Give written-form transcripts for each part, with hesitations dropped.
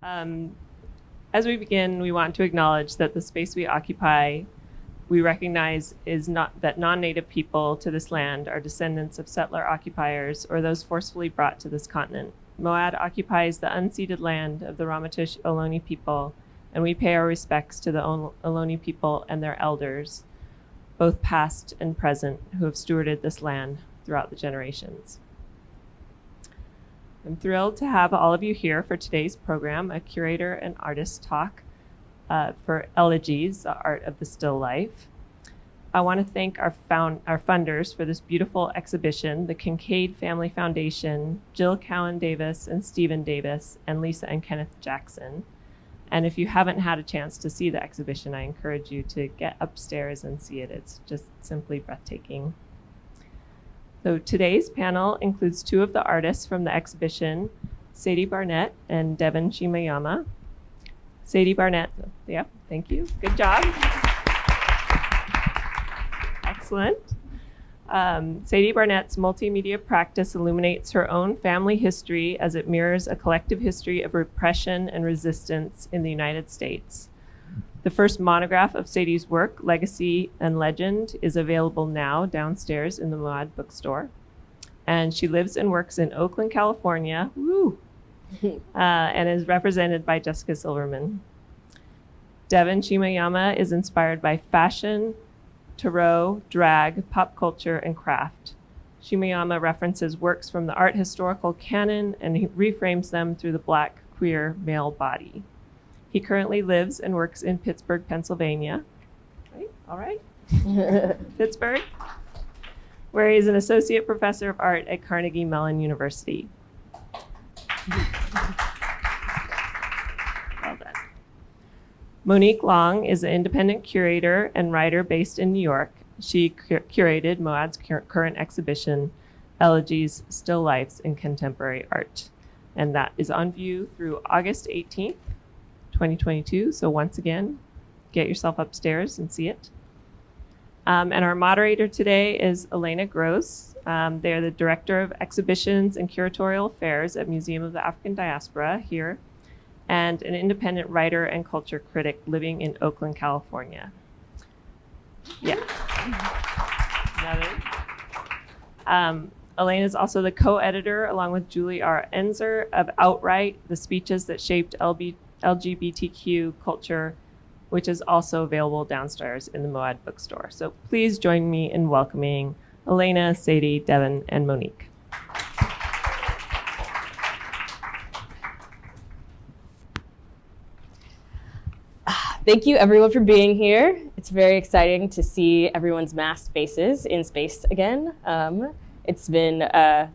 Um, as we begin, we want to acknowledge that the space we occupy, we recognize is not that non-native people to this land are descendants of settler occupiers or those forcefully brought to this continent. MoAD occupies the unceded land of the Ramaytush Ohlone people, and we pay our respects to the Ohlone people and their elders, both past and present, who have stewarded this land throughout the generations. I'm thrilled to have all of you here for today's program, a Curator and Artist Talk for Elegies, the Art of the Still Life. I want to thank our funders for this beautiful exhibition, the Kincaid Family Foundation, Jill Cowan Davis and Stephen Davis, and Lisa and Kenneth Jackson. And if you haven't had a chance to see the exhibition, I encourage you to get upstairs and see it. It's just simply breathtaking. So today's panel includes two of the artists from the exhibition, Sadie Barnette and Devan Shimoyama. Sadie Barnette, yeah, thank you, good job. Excellent. Sadie Barnette's multimedia practice illuminates her own family history as it mirrors a collective history of repression and resistance in the United States. The first monograph of Sadie's work, Legacy and Legend, is available now downstairs in the MoAD bookstore. And she lives and works in Oakland, California, and is represented by Jessica Silverman. Devan Shimoyama is inspired by fashion, tarot, drag, pop culture, and craft. Shimoyama references works from the art historical canon and he reframes them through the Black queer male body. He currently lives and works in Pittsburgh, Pennsylvania. Right? All right. Pittsburgh, where he's an associate professor of art at Carnegie Mellon University. Well done. Monique Long is an independent curator and writer based in New York. She curated MoAD's current exhibition, Elegies, Still Lifes in Contemporary Art. And that is on view through August 18th, 2022. So once again, get yourself upstairs and see it. And our moderator today is Elena Gross. They're the Director of Exhibitions and Curatorial Affairs at Museum of the African Diaspora here, and an independent writer and culture critic living in Oakland, California. Yeah. Elena is also the co-editor, along with Julie R. Enzer, of Outright, The Speeches That Shaped LGBTQ Culture, which is also available downstairs in the MoAD bookstore. So please join me in welcoming Elena, Sadie, Devan, and Monique. Thank you everyone for being here. It's very exciting to see everyone's masked faces in space again. It's been,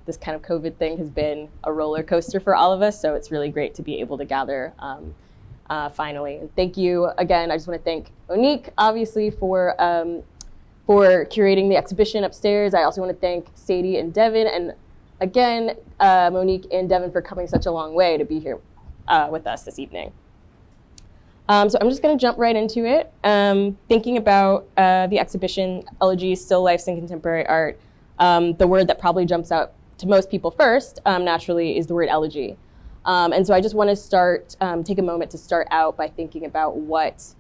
this kind of COVID thing has been a roller coaster for all of us, so it's really great to be able to gather finally. And thank you again. I just want to thank Monique, obviously, for curating the exhibition upstairs. I also want to thank Sadie and Devan, and again, Monique and Devan for coming such a long way to be here with us this evening. So I'm just going to jump right into it. Thinking about the exhibition, Elegies, Still Lifes in Contemporary Art, the word that probably jumps out to most people first, naturally, is the word elegy. And so I just want to take a moment to start out by thinking about what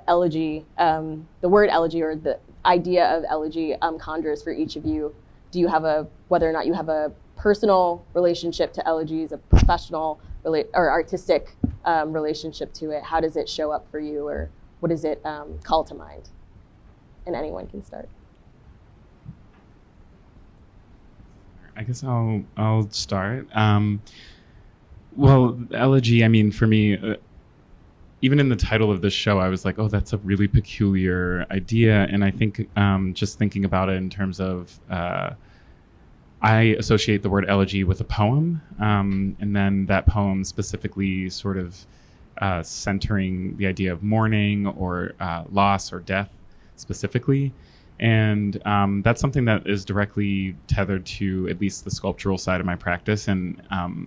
elegy, the word elegy or the idea of elegy conjures for each of you. Do you have whether or not you have a personal relationship to elegies, a professional or artistic relationship to it? How does it show up for you, or what does it call to mind? And anyone can start. I guess I'll start. Well, elegy, I mean, for me, even in the title of this show, I was like, oh, that's a really peculiar idea. And I think just thinking about it in terms of, I associate the word elegy with a poem, and then that poem specifically sort of centering the idea of mourning or loss or death specifically. And that's something that is directly tethered to at least the sculptural side of my practice. And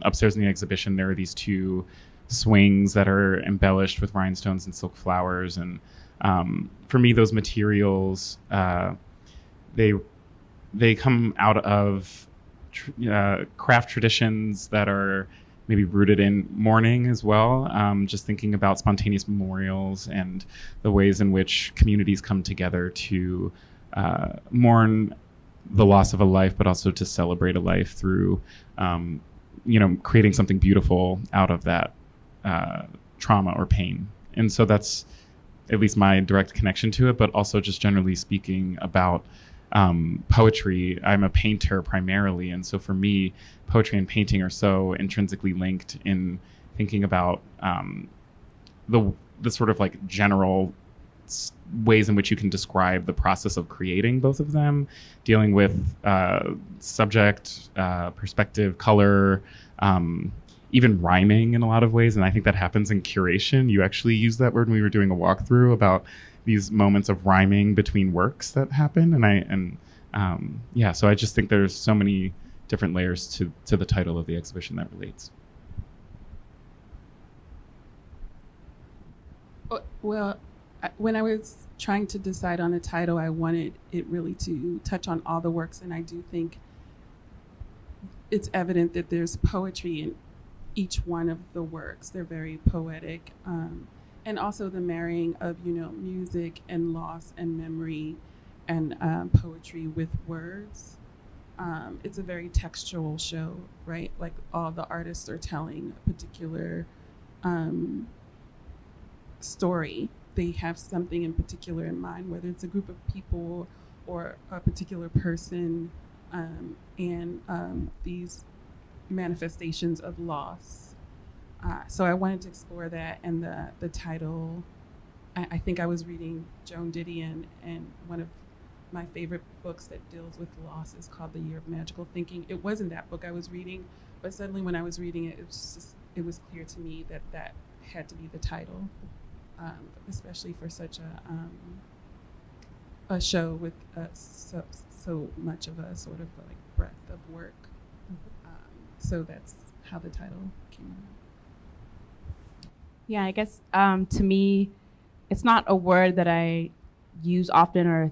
upstairs in the exhibition, there are these two swings that are embellished with rhinestones and silk flowers. And for me, those materials, they come out of craft traditions that are maybe rooted in mourning as well. Just thinking about spontaneous memorials and the ways in which communities come together to mourn the loss of a life, but also to celebrate a life through, creating something beautiful out of that trauma or pain. And so that's at least my direct connection to it, but also just generally speaking about poetry. I'm a painter primarily, and so for me, poetry and painting are so intrinsically linked in thinking about the sort of like general ways in which you can describe the process of creating both of them, dealing with subject, perspective, color, even rhyming in a lot of ways. And I think that happens in curation. You actually used that word when we were doing a walkthrough about these moments of rhyming between works that happen. So I just think there's so many different layers to the title of the exhibition that relates. Well, when I was trying to decide on a title, I wanted it really to touch on all the works, and I do think it's evident that there's poetry in each one of the works. They're very poetic, and also the marrying of music and loss and memory and poetry with words. It's a very textual show, right? Like all the artists are telling a particular story. They have something in particular in mind, whether it's a group of people or a particular person, and these manifestations of loss. So I wanted to explore that, and the title, I think I was reading Joan Didion, and one of my favorite books that deals with loss is called The Year of Magical Thinking. It wasn't that book I was reading, but suddenly when I was reading it, it was clear to me that had to be the title. Especially for such a show with so much of a sort of like breadth of work. So that's how the title came out. Yeah, I guess to me, it's not a word that I use often or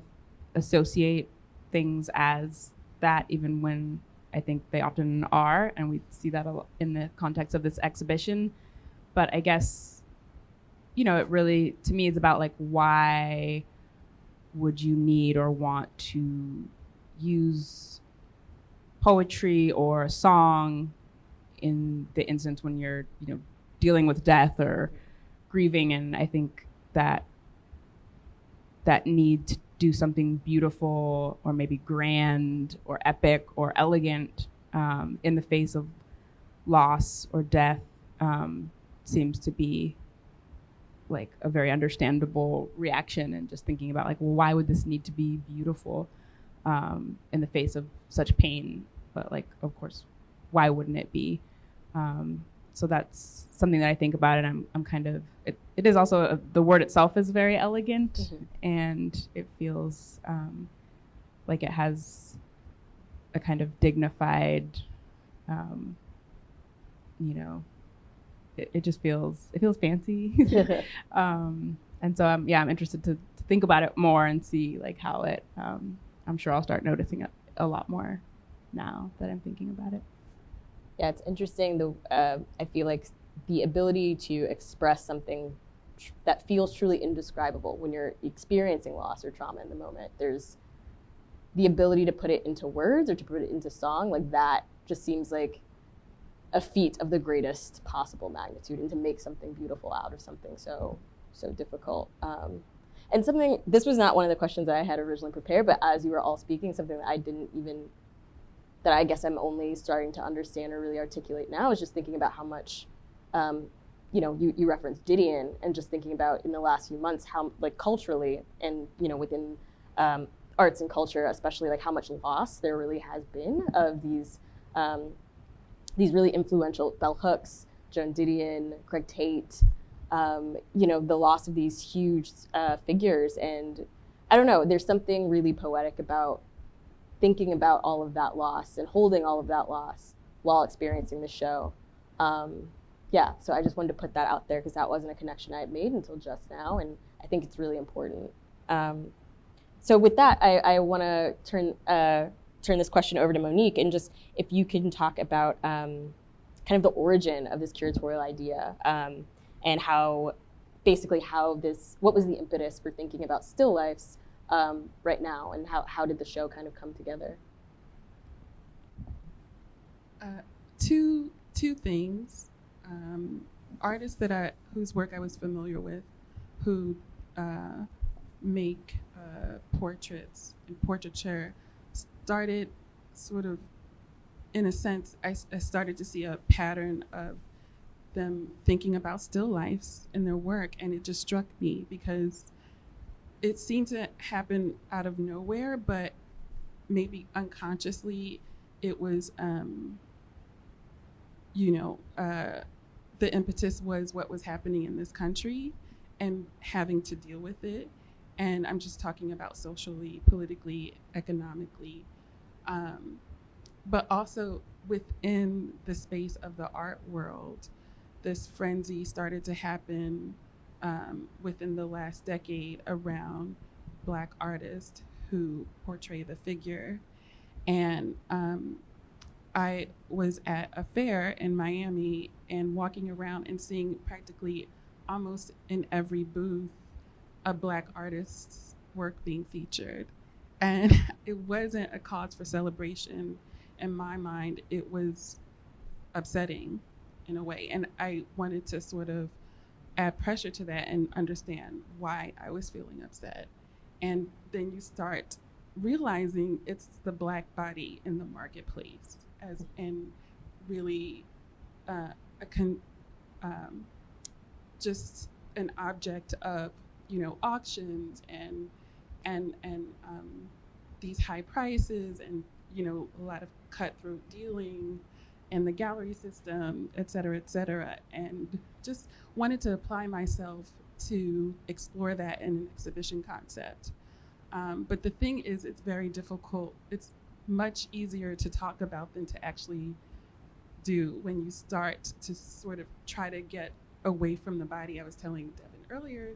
associate things as that, even when I think they often are, and we see that a lot in the context of this exhibition. But I guess, it really, to me, is about like, why would you need or want to use poetry or a song in the instance when you're, dealing with death or grieving? And I think that need to do something beautiful or maybe grand or epic or elegant in the face of loss or death seems to be like a very understandable reaction, and just thinking about like, well, why would this need to be beautiful in the face of such pain? But like, of course, why wouldn't it be? So that's something that I think about, and I'm kind of, it is also, the word itself is very elegant, mm-hmm. and it feels like it has a kind of dignified, it just feels fancy. And so I'm interested to think about it more and see like how it, I'm sure I'll start noticing it a lot more now that I'm thinking about it. Yeah, it's interesting. I feel like the ability to express something that feels truly indescribable when you're experiencing loss or trauma in the moment. There's the ability to put it into words or to put it into song, like that just seems like a feat of the greatest possible magnitude, and to make something beautiful out of something so difficult. And something, this was not one of the questions that I had originally prepared, but as you were all speaking, something that I guess I'm only starting to understand or really articulate now is just thinking about how much, you referenced Didion, and just thinking about in the last few months how, like, culturally and, within arts and culture, especially, like, how much loss there really has been of these really influential bell hooks, Joan Didion, Craig Tate, the loss of these huge figures. And I don't know, there's something really poetic about thinking about all of that loss and holding all of that loss while experiencing the show. So I just wanted to put that out there because that wasn't a connection I had made until just now, and I think it's really important. So with that, I want to turn this question over to Monique, and just if you can talk about kind kind of the origin of this curatorial idea, and how what was the impetus for thinking about still lifes right now, and how did the show kind of come together? Two things. Artists whose work I was familiar with, who make portraits and portraiture, started sort of, in a sense, I started to see a pattern of them thinking about still lifes in their work, and it just struck me because it seemed to happen out of nowhere, but maybe unconsciously it was, the impetus was what was happening in this country and having to deal with it. And I'm just talking about socially, politically, economically, but also within the space of the art world. This frenzy started to happen within the last decade around Black artists who portray the figure. And I was at a fair in Miami and walking around and seeing practically almost in every booth a Black artist's work being featured. And it wasn't a cause for celebration. In my mind, it was upsetting in a way. And I wanted to sort of add pressure to that and understand why I was feeling upset. And then you start realizing it's the Black body in the marketplace, and really just an object of auctions and these high prices, and a lot of cutthroat dealing and the gallery system, et cetera, and just wanted to apply myself to explore that in an exhibition concept. But the thing is, it's very difficult. It's much easier to talk about than to actually do when you start to sort of try to get away from the body. I was telling Devan earlier,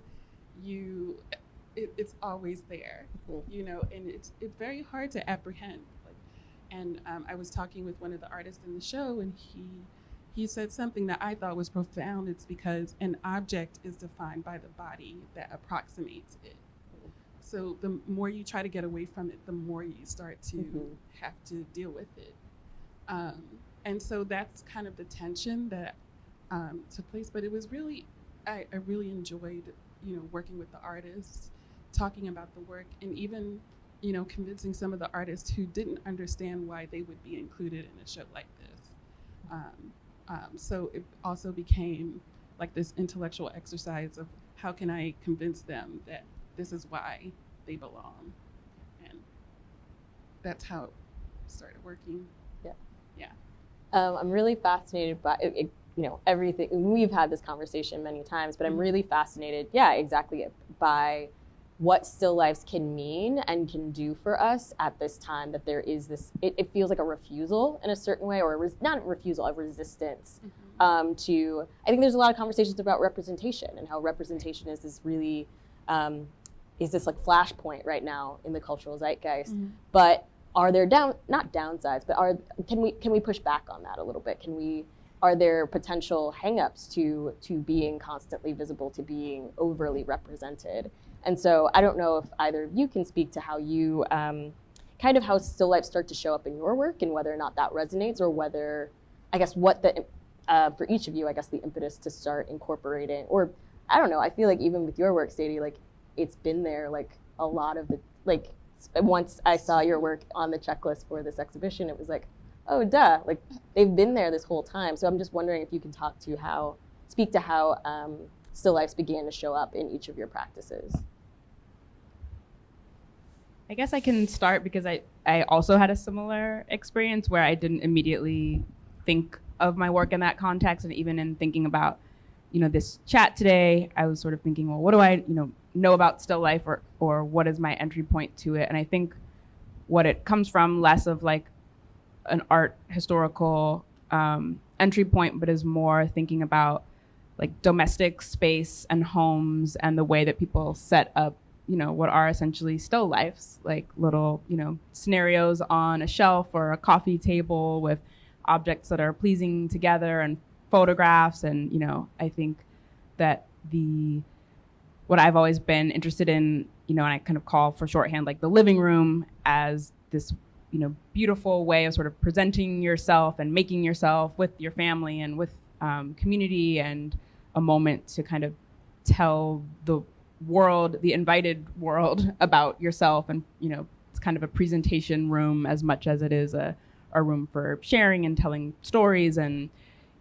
it's always there, and it's very hard to apprehend. And I was talking with one of the artists in the show, and he said something that I thought was profound. It's because an object is defined by the body that approximates it. So the more you try to get away from it, the more you start to have to deal with it. And so that's kind of the tension that took place. But it was really, I really enjoyed, working with the artists, talking about the work, and even, convincing some of the artists who didn't understand why they would be included in a show like this. So it also became like this intellectual exercise of how can I convince them that this is why they belong. And that's how it started working. Yeah. I'm really fascinated by everything. We've had this conversation many times, but I'm really fascinated, exactly, by what still lifes can mean and can do for us at this time, that there is this, it feels like a refusal in a certain way, or not a refusal, a resistance to, I think there's a lot of conversations about representation and how representation is this really, is this like flashpoint right now in the cultural zeitgeist. But are there not downsides, but can we push back on that a little bit? Are there potential hangups to being constantly visible, to being overly represented? And so I don't know if either of you can speak to how you, kind of how still lifes start to show up in your work, and whether or not that resonates, or whether, I guess, for each of you, I guess the impetus to start incorporating, or I don't know, I feel like even with your work, Sadie, like it's been there, like a lot of the, like once I saw your work on the checklist for this exhibition, it was like, oh, duh, like they've been there this whole time. So I'm just wondering if you can speak to how still lifes began to show up in each of your practices. I guess I can start because I also had a similar experience where I didn't immediately think of my work in that context. And even in thinking about, this chat today, I was sort of thinking, well, what do I, know about still life, or what is my entry point to it? And I think what it comes from, less of like an art historical entry point, but is more thinking about like domestic space and homes and the way that people set up, what are essentially still lifes, like little, scenarios on a shelf or a coffee table with objects that are pleasing together and photographs. And, you know, I think that what I've always been interested in, you know, and I kind of call for shorthand, like the living room as this, you know, beautiful way of sort of presenting yourself and making yourself with your family and with community, and a moment to kind of tell the world, the invited world, about yourself. And, you know, it's kind of a presentation room as much as it is a room for sharing and telling stories and,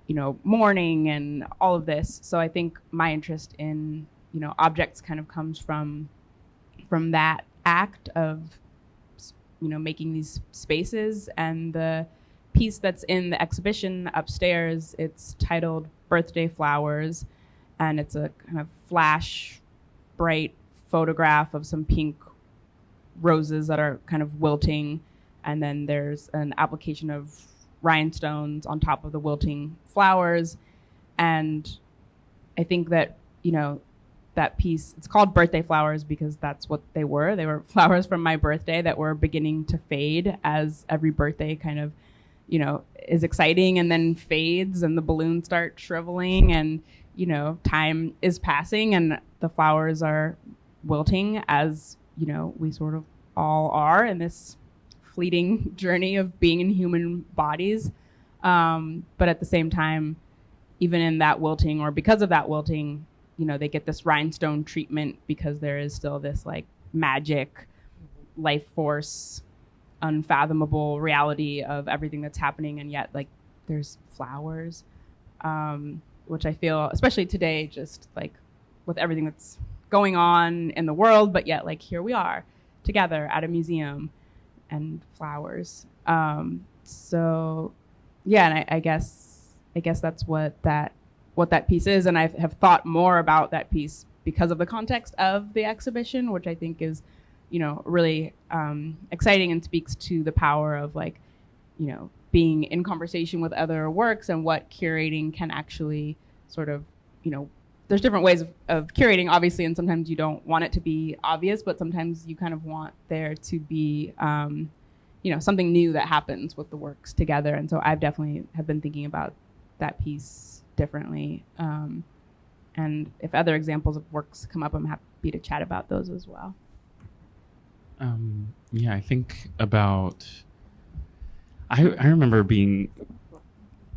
you know, mourning and all of this. So I think my interest in, you know, objects kind of comes from that act of, you know, making these spaces. And the piece that's in the exhibition upstairs, it's titled Birthday Flowers, and it's a kind of flash bright photograph of some pink roses that are kind of wilting, and then there's an application of rhinestones on top of the wilting flowers. And I think that, you know, that piece, it's called Birthday Flowers because that's what they were. They were flowers from my birthday that were beginning to fade as every birthday kind of, you know, is exciting and then fades and the balloons start shriveling and, you know, time is passing and the flowers are wilting, as, you know, we sort of all are in this fleeting journey of being in human bodies. But at the same time, even in that wilting, or because of that wilting, you know, they get this rhinestone treatment because there is still this like magic, life force, unfathomable reality of everything that's happening. And yet, like, there's flowers, which I feel, especially today, just like with everything that's going on in the world, but yet, like, here we are together at a museum and flowers. So yeah, and I guess that's what that piece is. And I have thought more about that piece because of the context of the exhibition, which I think is, you know, really exciting and speaks to the power of, like, you know, being in conversation with other works and what curating can actually sort of, you know, there's different ways of curating, obviously, and sometimes you don't want it to be obvious, but sometimes you kind of want there to be, you know, something new that happens with the works together. And so I've definitely have been thinking about that piece differently. And if other examples of works come up, I'm happy to chat about those as well. Yeah, I think about, I remember being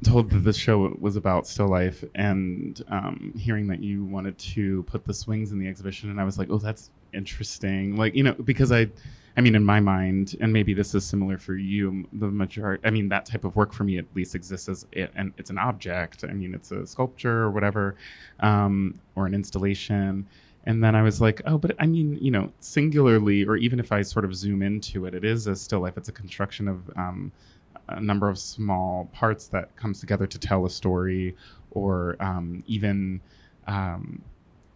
told that this show was about still life, and hearing that you wanted to put the swings in the exhibition, and I was like, oh, that's interesting. Like, you know, because I mean, in my mind, and maybe this is similar for you, the majority, I mean, that type of work for me at least exists as and it's an object. I mean, it's a sculpture or whatever, or an installation. And then I was like, oh, but I mean, you know, singularly, or even if I sort of zoom into it, it is a still life. It's a construction of a number of small parts that comes together to tell a story, or even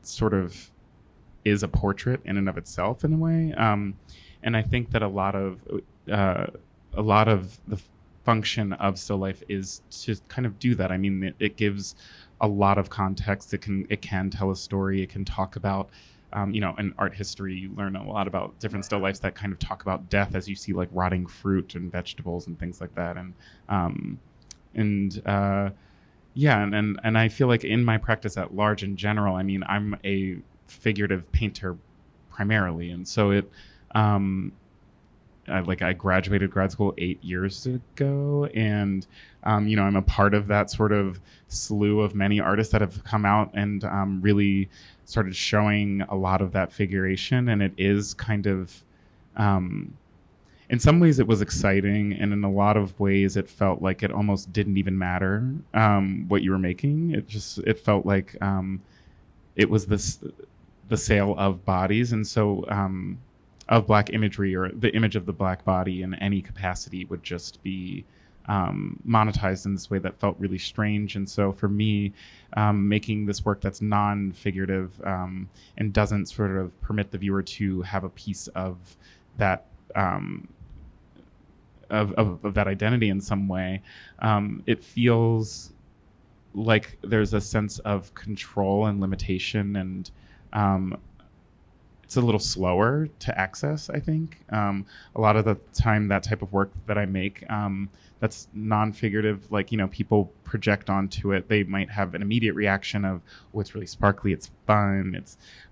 sort of is a portrait in and of itself in a way. And I think that a lot of the function of still life is to kind of do that. I mean, it gives a lot of context. It can tell a story. It can talk about, you know, in art history, you learn a lot about different still lifes that kind of talk about death, as you see like rotting fruit and vegetables and things like that. Yeah, and I feel like in my practice at large in general, I mean, I'm a figurative painter primarily, and so it. I graduated grad school 8 years ago, and you know, I'm a part of that sort of slew of many artists that have come out and really started showing a lot of that figuration. And it is kind of, in some ways it was exciting, and in a lot of ways it felt like it almost didn't even matter what you were making. It felt like it was the sale of bodies, and so of Black imagery, or the image of the Black body in any capacity, would just be monetized in this way that felt really strange. And so for me, making this work that's non-figurative and doesn't sort of permit the viewer to have a piece of that of that identity in some way, it feels like there's a sense of control and limitation and it's a little slower to access, I think. A lot of the time, that type of work that I make, that's non-figurative, like, people project onto it. They might have an immediate reaction of, oh, it's really sparkly, it's fun.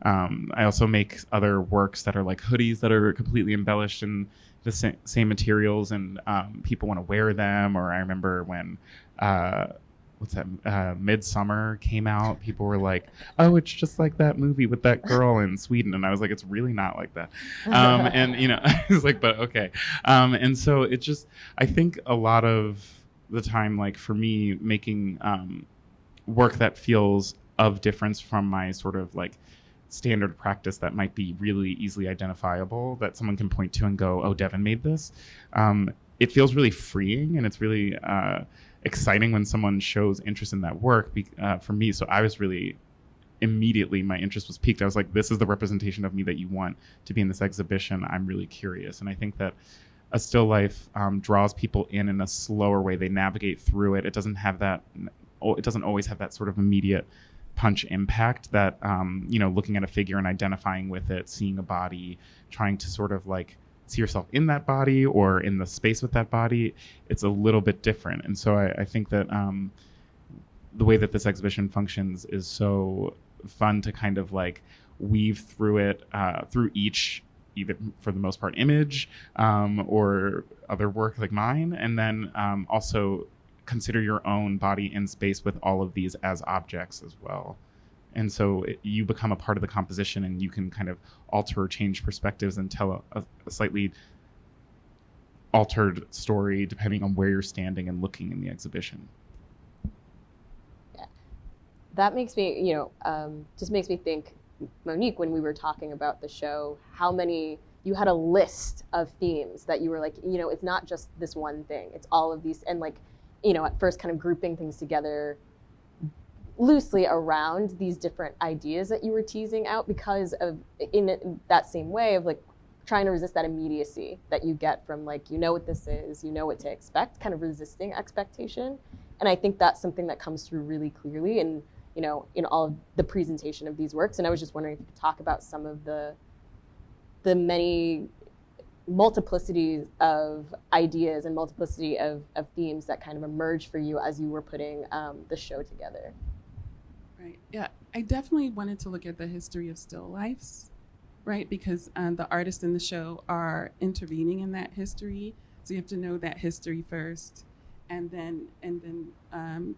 I also make other works that are like hoodies that are completely embellished in the same materials, and people want to wear them. Or I remember when Midsummer came out, people were like, oh, it's just like that movie with that girl in Sweden. And I was like, it's really not like that. And I was like, but okay. And so it just, I think a lot of the time, like for me, making work that feels of difference from my sort of like standard practice that might be really easily identifiable, that someone can point to and go, oh, Devan made this. It feels really freeing, and it's really exciting when someone shows interest in that work for me. So I was really immediately, my interest was piqued. I was like, this is the representation of me that you want to be in this exhibition. I'm really curious. And I think that a still life draws people in a slower way. They navigate through it. It doesn't always have that sort of immediate punch impact that, looking at a figure and identifying with it, seeing a body, trying to sort of like see yourself in that body or in the space with that body, it's a little bit different. And so I think that the way that this exhibition functions is so fun to kind of like weave through it, through each, either for the most part, image or other work like mine, and then also consider your own body in space with all of these as objects as well. And so you become a part of the composition, and you can kind of alter or change perspectives and tell a slightly altered story depending on where you're standing and looking in the exhibition. Yeah. That makes me, just makes me think, Monique, when we were talking about the show, how many, you had a list of themes that you were like, it's not just this one thing, it's all of these, and like, at first kind of grouping things together loosely around these different ideas that you were teasing out, because of in that same way of like trying to resist that immediacy that you get from like, what this is, what to expect, kind of resisting expectation. And I think that's something that comes through really clearly in all of the presentation of these works. And I was just wondering if you could talk about some of the many multiplicity of ideas and multiplicity of themes that kind of emerged for you as you were putting the show together. Right. Yeah, I definitely wanted to look at the history of still lifes, right? Because the artists in the show are intervening in that history. So you have to know that history first, and then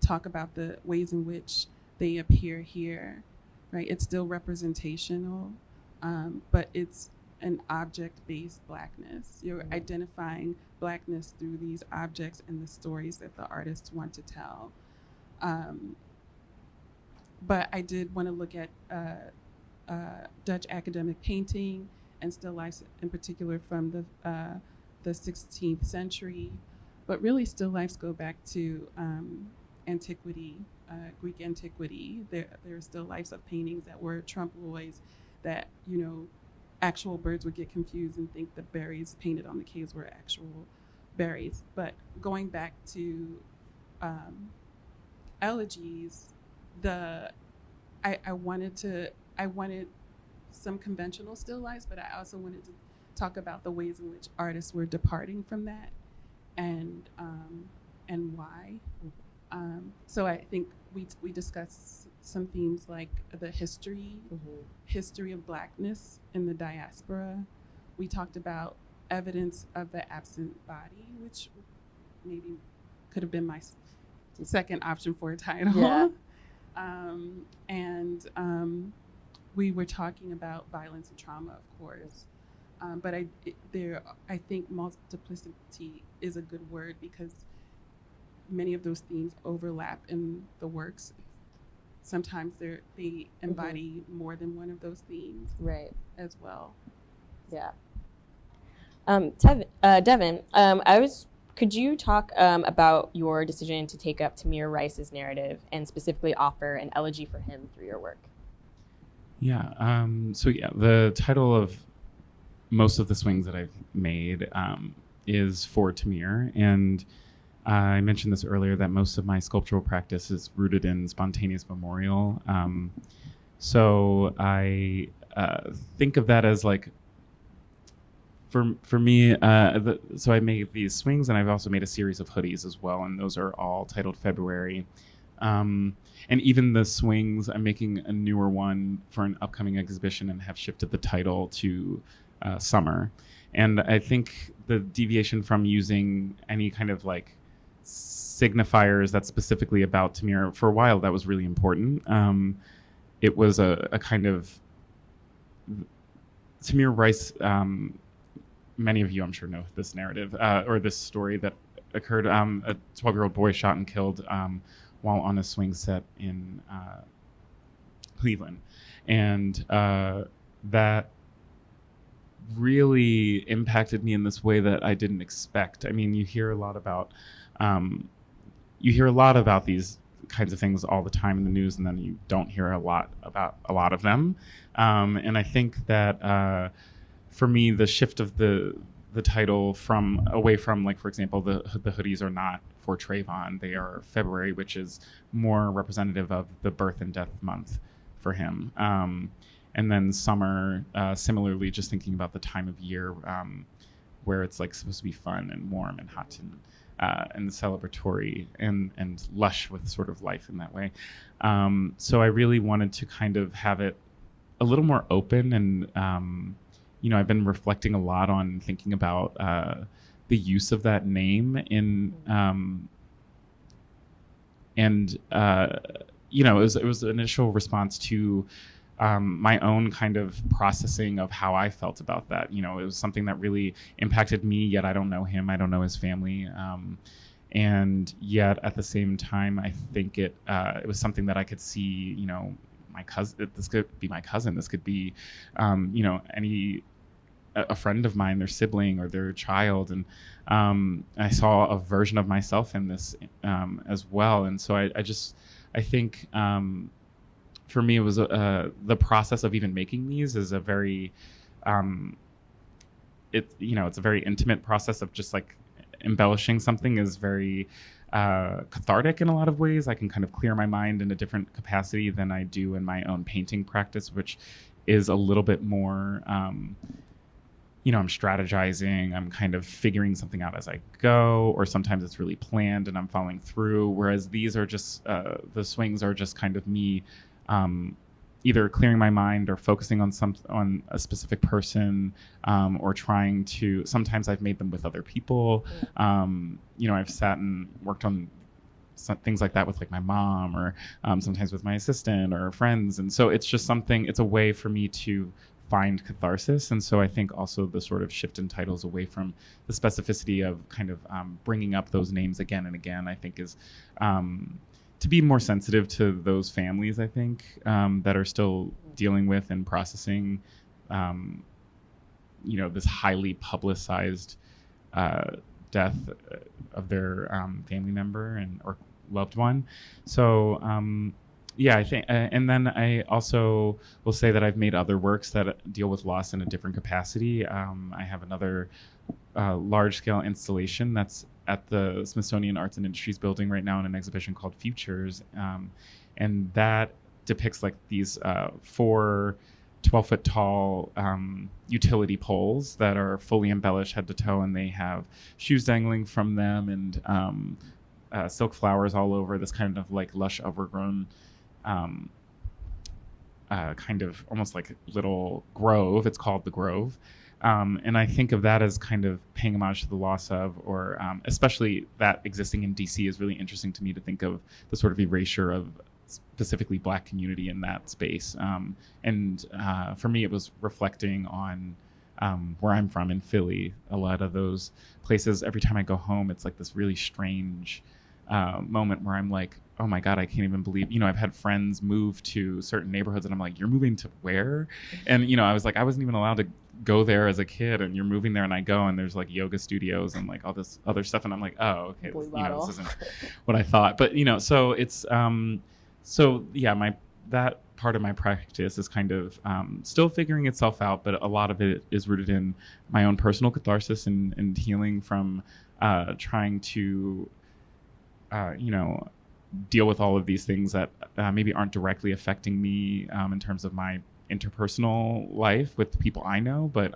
talk about the ways in which they appear here, right? It's still representational, but it's an object-based Blackness. You're identifying Blackness through these objects and the stories that the artists want to tell. But I did want to look at Dutch academic painting and still lifes in particular from the 16th century. But really still lifes go back to antiquity, Greek antiquity. There are still lifes of paintings that were trompe-l'oeils that, actual birds would get confused and think the berries painted on the caves were actual berries. But going back to Elegies, I wanted some conventional still lifes, but I also wanted to talk about the ways in which artists were departing from that, and why. So I think we discussed some themes like the history of Blackness in the diaspora. We talked about evidence of the absent body, which maybe could have been my second option for a title. Yeah. We were talking about violence and trauma, of course. But I think multiplicity is a good word, because many of those themes overlap in the works. Sometimes they embody more than one of those themes, right, as well. Yeah. Devan, could you talk about your decision to take up Tamir Rice's narrative and specifically offer an elegy for him through your work? Yeah. The title of most of the swings that I've made is for Tamir, and I mentioned this earlier that most of my sculptural practice is rooted in spontaneous memorial. So I think of that as like, for me, so I made these swings, and I've also made a series of hoodies as well, and those are all titled February. And even the swings, I'm making a newer one for an upcoming exhibition and have shifted the title to Summer. And I think the deviation from using any kind of like signifiers that's specifically about Tamir, for a while that was really important. It was a kind of, Tamir Rice, many of you I'm sure know this narrative or this story that occurred. A 12-year-old boy shot and killed while on a swing set in Cleveland. And that really impacted me in this way that I didn't expect. I mean, you hear a lot about these kinds of things all the time in the news, and then you don't hear a lot about a lot of them. And I think that for me, the shift of the title away from, like, for example, the hoodies are not for Trayvon. They are February, which is more representative of the birth and death month for him. And then Summer, similarly, just thinking about the time of year where it's like supposed to be fun and warm and hot and celebratory and lush with sort of life in that way. So I really wanted to kind of have it a little more open, and I've been reflecting a lot on thinking about the use of that name in it was an initial response to my own kind of processing of how I felt about that. It was something that really impacted me, yet I don't know him, I don't know his family. And yet at the same time, I think it was something that I could see, my cousin, this could be my cousin, this could be, a friend of mine, their sibling or their child. And I saw a version of myself in this as well. And so I think, for me, it was the process of even making these is a very, it's a very intimate process of just like embellishing something is very cathartic in a lot of ways. I can kind of clear my mind in a different capacity than I do in my own painting practice, which is a little bit more, I'm strategizing, I'm kind of figuring something out as I go, or sometimes it's really planned and I'm following through. Whereas these are just, the swings are just kind of me either clearing my mind or focusing on a specific person, or trying to. Sometimes I've made them with other people. I've sat and worked on things like that with like my mom, or sometimes with my assistant or friends. And so it's just something. It's a way for me to find catharsis. And so I think also the sort of shift in titles away from the specificity of kind of bringing up those names again and again, I think is to be more sensitive to those families, I think, that are still dealing with and processing, this highly publicized death of their family member or loved one. So, I think, and then I also will say that I've made other works that deal with loss in a different capacity. I have another large-scale installation that's at the Smithsonian Arts and Industries building right now in an exhibition called Futures. And that depicts like these 4 12-foot tall utility poles that are fully embellished head to toe, and they have shoes dangling from them and silk flowers all over, this kind of like lush overgrown kind of almost like little grove. It's called the Grove. And I think of that as kind of paying homage to the loss of, or especially that existing in DC is really interesting to me, to think of the sort of erasure of specifically Black community in that space. And for me, it was reflecting on where I'm from in Philly. A lot of those places, every time I go home, it's like this really strange moment where I'm like, oh my God, I can't even believe, I've had friends move to certain neighborhoods and I'm like, you're moving to where? And, I was like, I wasn't even allowed to go there as a kid, and you're moving there, and I go, and there's like yoga studios and like all this other stuff. And I'm like, oh, okay, this isn't what I thought. But, so it's, that part of my practice is kind of still figuring itself out, but a lot of it is rooted in my own personal catharsis and healing from trying to, deal with all of these things that maybe aren't directly affecting me in terms of my interpersonal life with people I know, but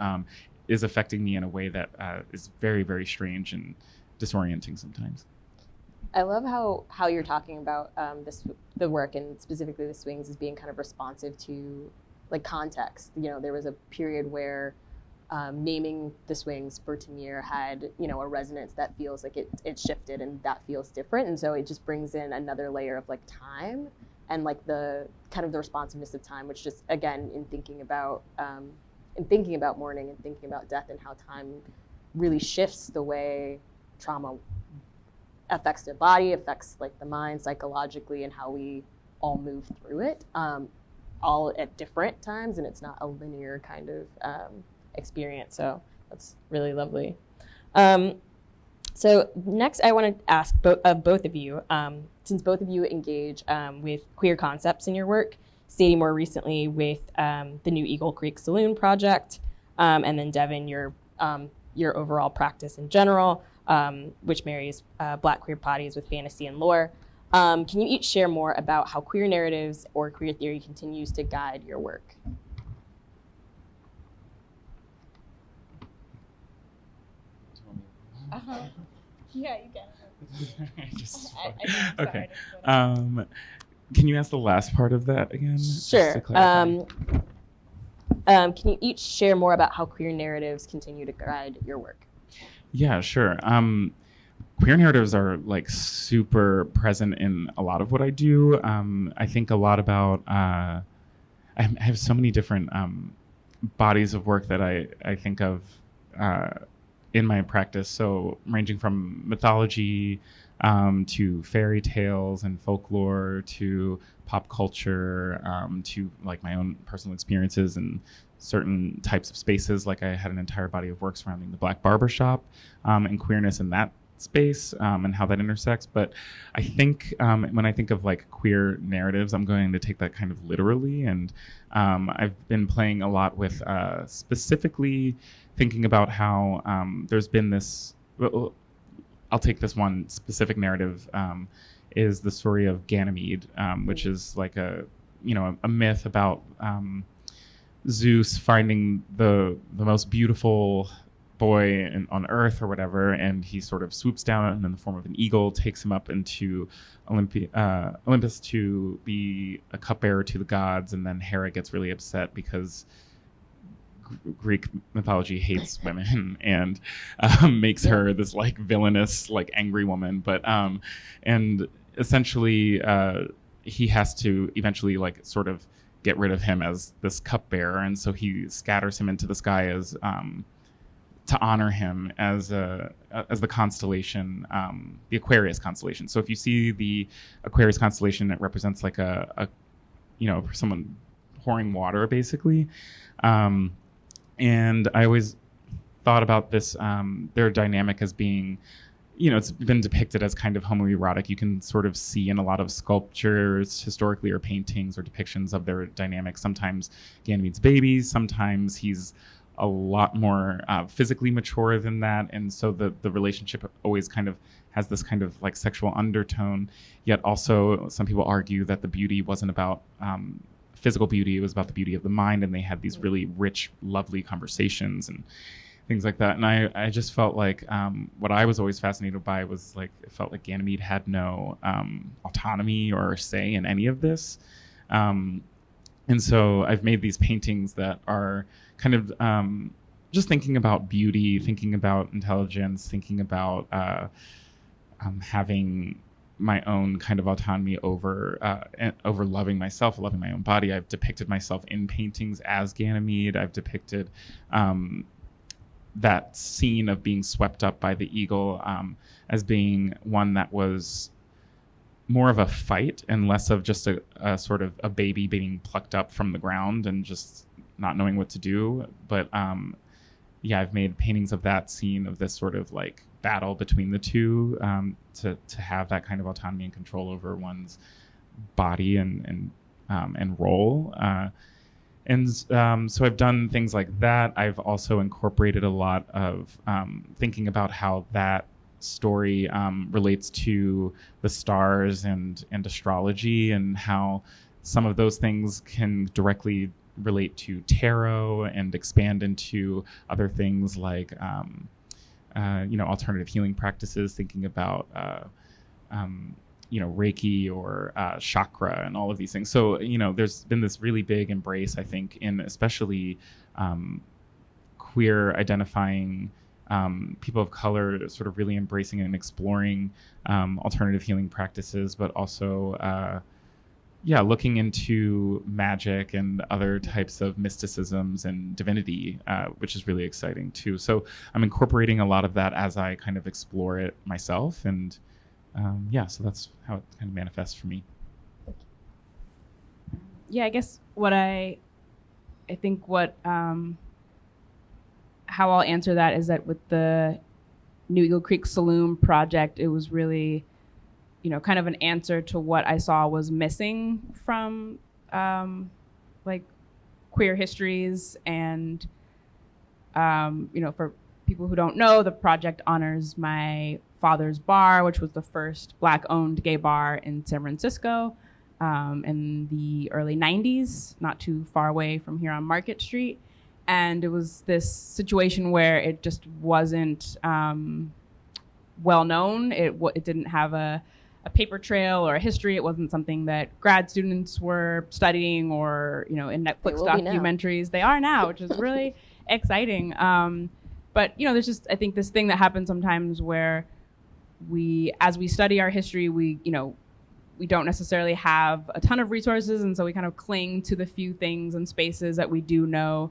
is affecting me in a way that is very, very strange and disorienting sometimes. I love how you're talking about the work, and specifically the swings, as being kind of responsive to like context. You know, there was a period where naming the swings for Tenier had, you know, a resonance that feels like it shifted, and that feels different. And so it just brings in another layer of like time and like the kind of the responsiveness of time, which just, again, in thinking about mourning and thinking about death and how time really shifts the way trauma affects the body, affects like the mind psychologically, and how we all move through it, all at different times, and it's not a linear kind of experience. So that's really lovely. So next I want to ask both of you, since both of you engage with queer concepts in your work, Sadie more recently with the new Eagle Creek Saloon project, and then Devan, your overall practice in general, which marries Black queer bodies with fantasy and lore. Can you each share more about how queer narratives or queer theory continues to guide your work? Yeah, you can. Okay. Can you ask the last part of that again? Sure. Can you each share more about how queer narratives continue to guide your work? Yeah, sure. Queer narratives are like super present in a lot of what I do. I think a lot about, I have so many different bodies of work that I think of in my practice. So ranging from mythology to fairy tales and folklore to pop culture to like my own personal experiences and certain types of spaces. Like I had an entire body of work surrounding the Black barbershop and queerness in that space and how that intersects. But I think when I think of like queer narratives, I'm going to take that kind of literally. And I've been playing a lot with specifically thinking about how there's been this, I'll take this one specific narrative, is the story of Ganymede, which is like a myth about Zeus finding the most beautiful boy on Earth or whatever, and he sort of swoops down and in the form of an eagle takes him up into Olympus to be a cupbearer to the gods, and then Hera gets really upset because Greek mythology hates women and makes her this like villainous, like angry woman. But and essentially he has to eventually like sort of get rid of him as this cupbearer, and so he scatters him into the sky as to honor him as the constellation, the Aquarius constellation. So if you see the Aquarius constellation, it represents like a someone pouring water basically. And I always thought about this, their dynamic as being, it's been depicted as kind of homoerotic. You can sort of see in a lot of sculptures historically or paintings or depictions of their dynamic. Sometimes Ganymede's babies, sometimes he's a lot more physically mature than that. And so the relationship always kind of has this kind of like sexual undertone, yet also some people argue that the beauty wasn't about physical beauty, it was about the beauty of the mind, and they had these really rich, lovely conversations and things like that. And I just felt like what I was always fascinated by was like, it felt like Ganymede had no autonomy or say in any of this. And so I've made these paintings that are kind of just thinking about beauty, thinking about intelligence, thinking about having my own kind of autonomy over loving myself, loving my own body. I've depicted myself in paintings as Ganymede. I've depicted that scene of being swept up by the eagle as being one that was more of a fight and less of just a sort of a baby being plucked up from the ground and just not knowing what to do. But I've made paintings of that scene, of this sort of like battle between the two, to have that kind of autonomy and control over one's body and role. So I've done things like that. I've also incorporated a lot of thinking about how that story relates to the stars and astrology, and how some of those things can directly relate to tarot and expand into other things like alternative healing practices, thinking about Reiki or chakra and all of these things. So there's been this really big embrace, I think, in especially queer identifying people of color, sort of really embracing and exploring alternative healing practices, but also looking into magic and other types of mysticisms and divinity, which is really exciting too. So I'm incorporating a lot of that as I kind of explore it myself. And so that's how it kind of manifests for me. Yeah, I guess how I'll answer that is that with the New Eagle Creek Saloon project, it was really, kind of an answer to what I saw was missing from queer histories. And, for people who don't know, the project honors my father's bar, which was the first Black-owned gay bar in San Francisco in the early 90s, not too far away from here on Market Street. And it was this situation where it just wasn't well known. It didn't have a paper trail or a history. It wasn't something that grad students were studying or, in Netflix documentaries. They are now, which is really exciting. But, there's just, I think, this thing that happens sometimes where as we study our history, we don't necessarily have a ton of resources. And so we kind of cling to the few things and spaces that we do know,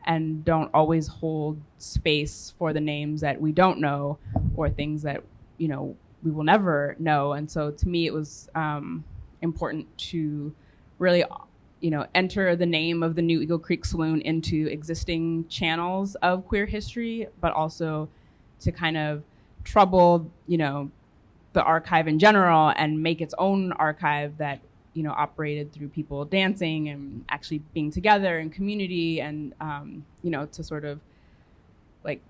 and don't always hold space for the names that we don't know or things that, we will never know. And so to me, it was important to really, enter the name of the New Eagle Creek Saloon into existing channels of queer history, but also to kind of trouble, the archive in general and make its own archive that operated through people dancing and actually being together in community. And, to sort of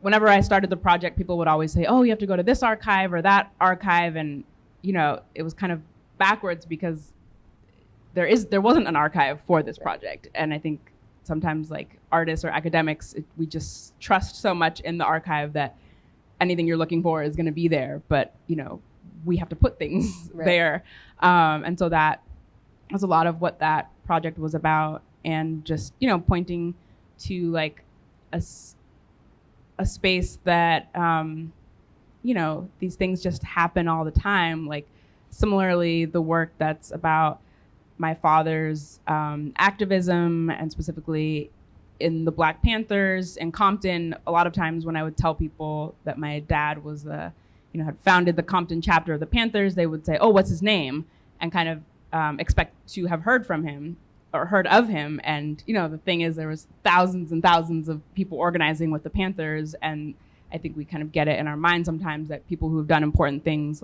whenever I started the project, people would always say, oh, you have to go to this archive or that archive. And, it was kind of backwards because there wasn't an archive for this project. And I think sometimes artists or academics, we just trust so much in the archive that anything you're looking for is going to be there. But, we have to put things there. And so that was a lot of what that project was about, and just pointing to a space that these things just happen all the time. Similarly, the work that's about my father's activism, and specifically in the Black Panthers in Compton, a lot of times when I would tell people that my dad was had founded the Compton chapter of the Panthers, they would say, oh, what's his name? And kind of expect to have heard from him or heard of him. And, the thing is, there was thousands and thousands of people organizing with the Panthers. And I think we kind of get it in our mind sometimes that people who have done important things,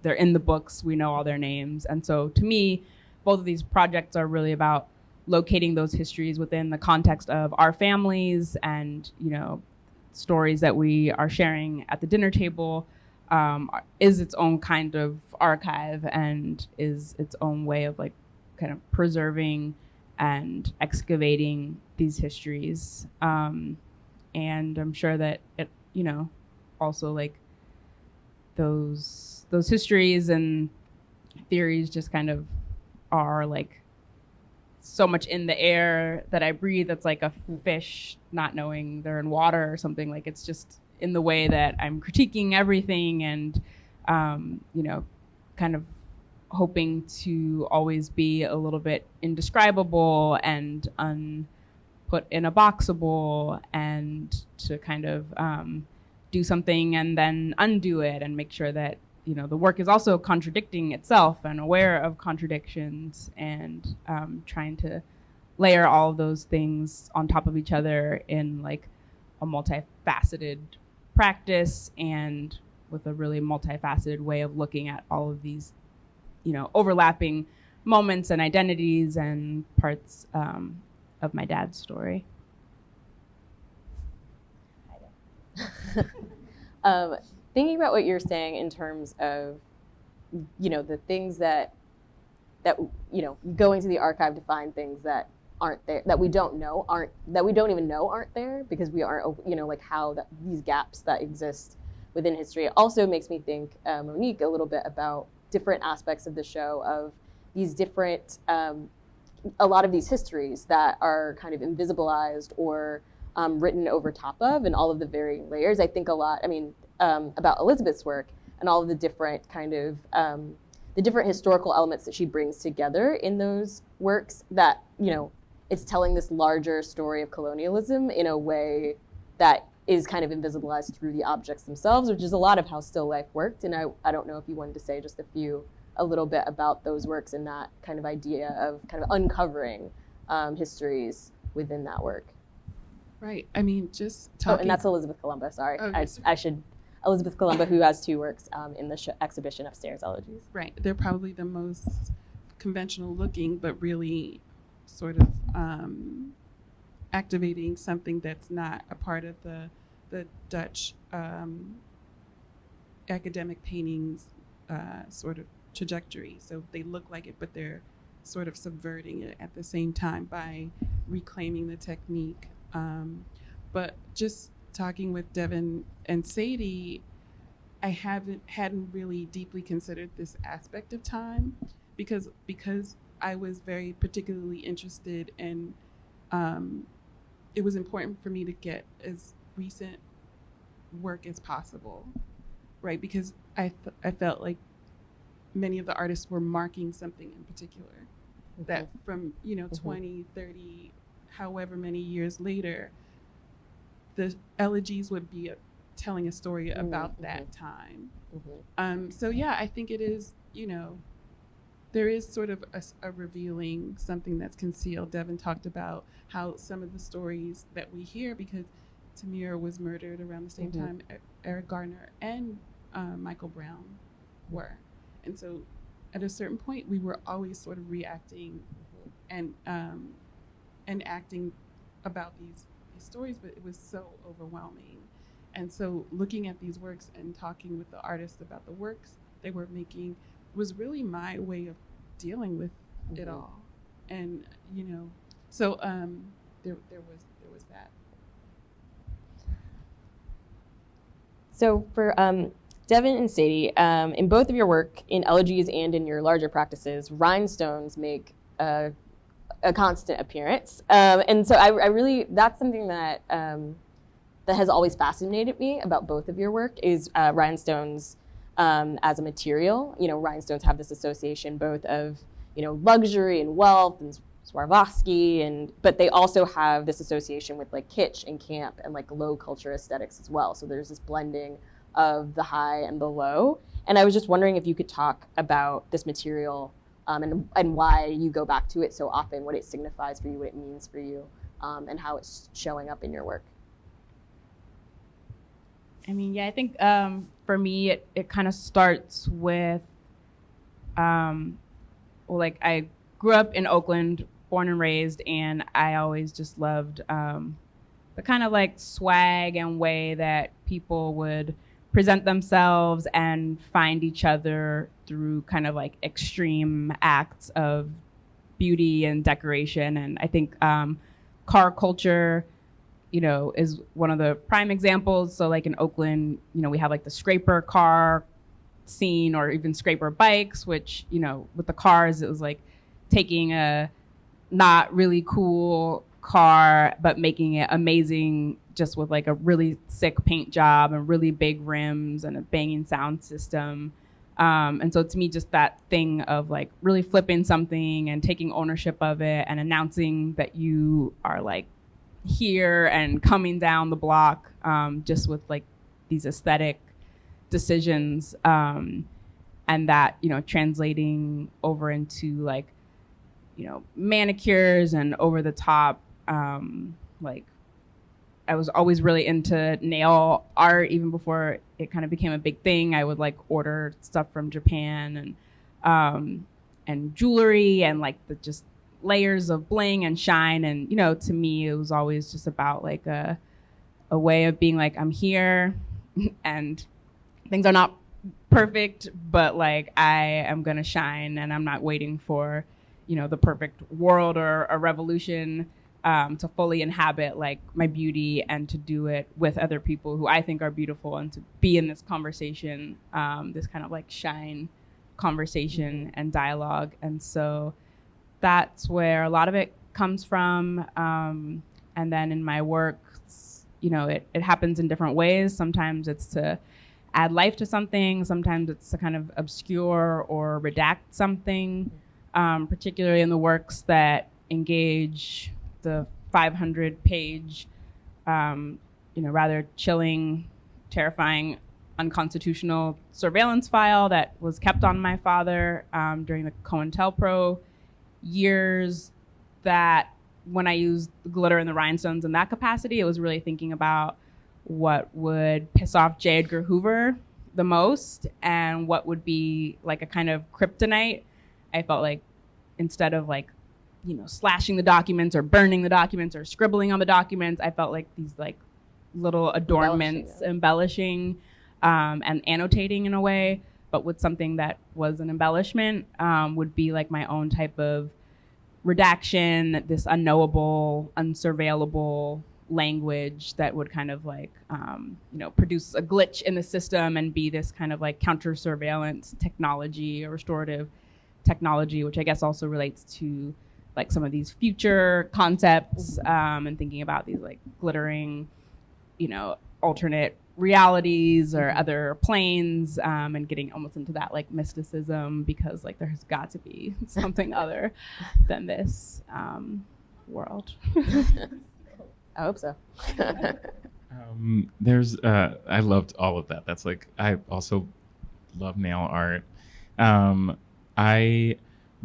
they're in the books, we know all their names. And so to me, both of these projects are really about locating those histories within the context of our families and, stories that we are sharing at the dinner table. Is its own kind of archive and is its own way of kind of preserving and excavating these histories. And I'm sure that it, also those histories and theories just kind of are so much in the air that I breathe. That's like a fish not knowing they're in water or something. It's just in the way that I'm critiquing everything and, kind of hoping to always be a little bit indescribable and put in a boxable, and to kind of do something and then undo it and make sure that, the work is also contradicting itself and aware of contradictions, and trying to layer all of those things on top of each other in a multifaceted practice, and with a really multifaceted way of looking at all of these, overlapping moments and identities and parts of my dad's story. Thinking about what you're saying in terms of, the things that going to the archive to find things that aren't there, that we don't even know aren't there, because we aren't, like how these gaps that exist within history. It also makes me think, Monique, a little bit about different aspects of the show, of these different, a lot of these histories that are kind of invisibilized or written over top of, and all of the varying layers. I think a lot, about Elizabeth's work and all of the different kind of, the different historical elements that she brings together in those works, that, it's telling this larger story of colonialism in a way that is kind of invisibilized through the objects themselves, which is a lot of how still life worked. And I don't know if you wanted to say just a little bit about those works and that kind of idea of kind of uncovering histories within that work. Right. Just talking. Oh, and that's Elizabeth Colombo. Sorry, Oh, I should. Elizabeth Colombo, who has 2 works in the exhibition upstairs, Elegies. Right. They're probably the most conventional looking, but really sort of activating something that's not a part of the Dutch academic paintings sort of trajectory. So they look like it, but they're sort of subverting it at the same time by reclaiming the technique. But just talking with Devan and Sadie, I hadn't really deeply considered this aspect of time, because I was very particularly interested in, it was important for me to get as recent work as possible, right? Because I felt like many of the artists were marking something in particular, that from 20, 30, however many years later, the Elegies would be telling a story about that time. So yeah, I think it is, there is sort of a revealing something that's concealed. Devan talked about how some of the stories that we hear, because Tamir was murdered around the same time Eric Garner and Michael Brown were. And so at a certain point, we were always sort of reacting and acting about these stories, but it was so overwhelming. And so looking at these works and talking with the artists about the works they were making was really my way of dealing with it all. And so there was that. So for Devan and Sadie, in both of your work, in Elegies and in your larger practices, rhinestones make a constant appearance. And so I really, that's something that that has always fascinated me about both of your work, is rhinestones as a material. Rhinestones have this association both of, luxury and wealth and Swarovski, but they also have this association with like kitsch and camp and like low culture aesthetics as well. So there's this blending of the high and the low. And I was just wondering if you could talk about this material and why you go back to it so often, what it signifies for you, what it means for you, and how it's showing up in your work. I think for me, it kind of starts with, I grew up in Oakland, born and raised, and I always just loved the kind of like swag and way that people would present themselves and find each other through kind of like extreme acts of beauty and decoration. And I think car culture, is one of the prime examples. So like in Oakland, we have like the scraper car scene, or even scraper bikes, which, with the cars, it was like taking a not really cool car, but making it amazing just with like a really sick paint job and really big rims and a banging sound system. And so to me, just that thing of like really flipping something and taking ownership of it and announcing that you are like here and coming down the block, just with like these aesthetic decisions, and that, translating over into like, manicures and over the top, like I was always really into nail art even before it kind of became a big thing. I would like order stuff from Japan and jewelry and like the just layers of bling and shine. And, to me, it was always just about like a way of being like, I'm here and things are not perfect, but like I am going to shine, and I'm not waiting for the perfect world or a revolution, to fully inhabit like my beauty and to do it with other people who I think are beautiful and to be in this conversation, this kind of like shine conversation and dialogue. And so that's where a lot of it comes from. And then in my work, it happens in different ways. Sometimes it's to add life to something. Sometimes it's to kind of obscure or redact something, particularly in the works that engage the 500-page, rather chilling, terrifying, unconstitutional surveillance file that was kept on my father during the COINTELPRO years. That when I used the glitter and the rhinestones in that capacity, it was really thinking about what would piss off J. Edgar Hoover the most and what would be like a kind of kryptonite. I felt like instead of like, slashing the documents or burning the documents or scribbling on the documents, I felt like these like little adornments, embellishing and annotating in a way, but with something that was an embellishment, would be like my own type of redaction, this unknowable, unsurveillable language that would kind of like, produce a glitch in the system and be this kind of like counter surveillance technology or restorative technology, which I guess also relates to like some of these future concepts, and thinking about these like glittering, alternate realities or other planes, and getting almost into that like mysticism, because like there's got to be something other than this world. I hope so. I loved all of that. That's like, I also love nail art. I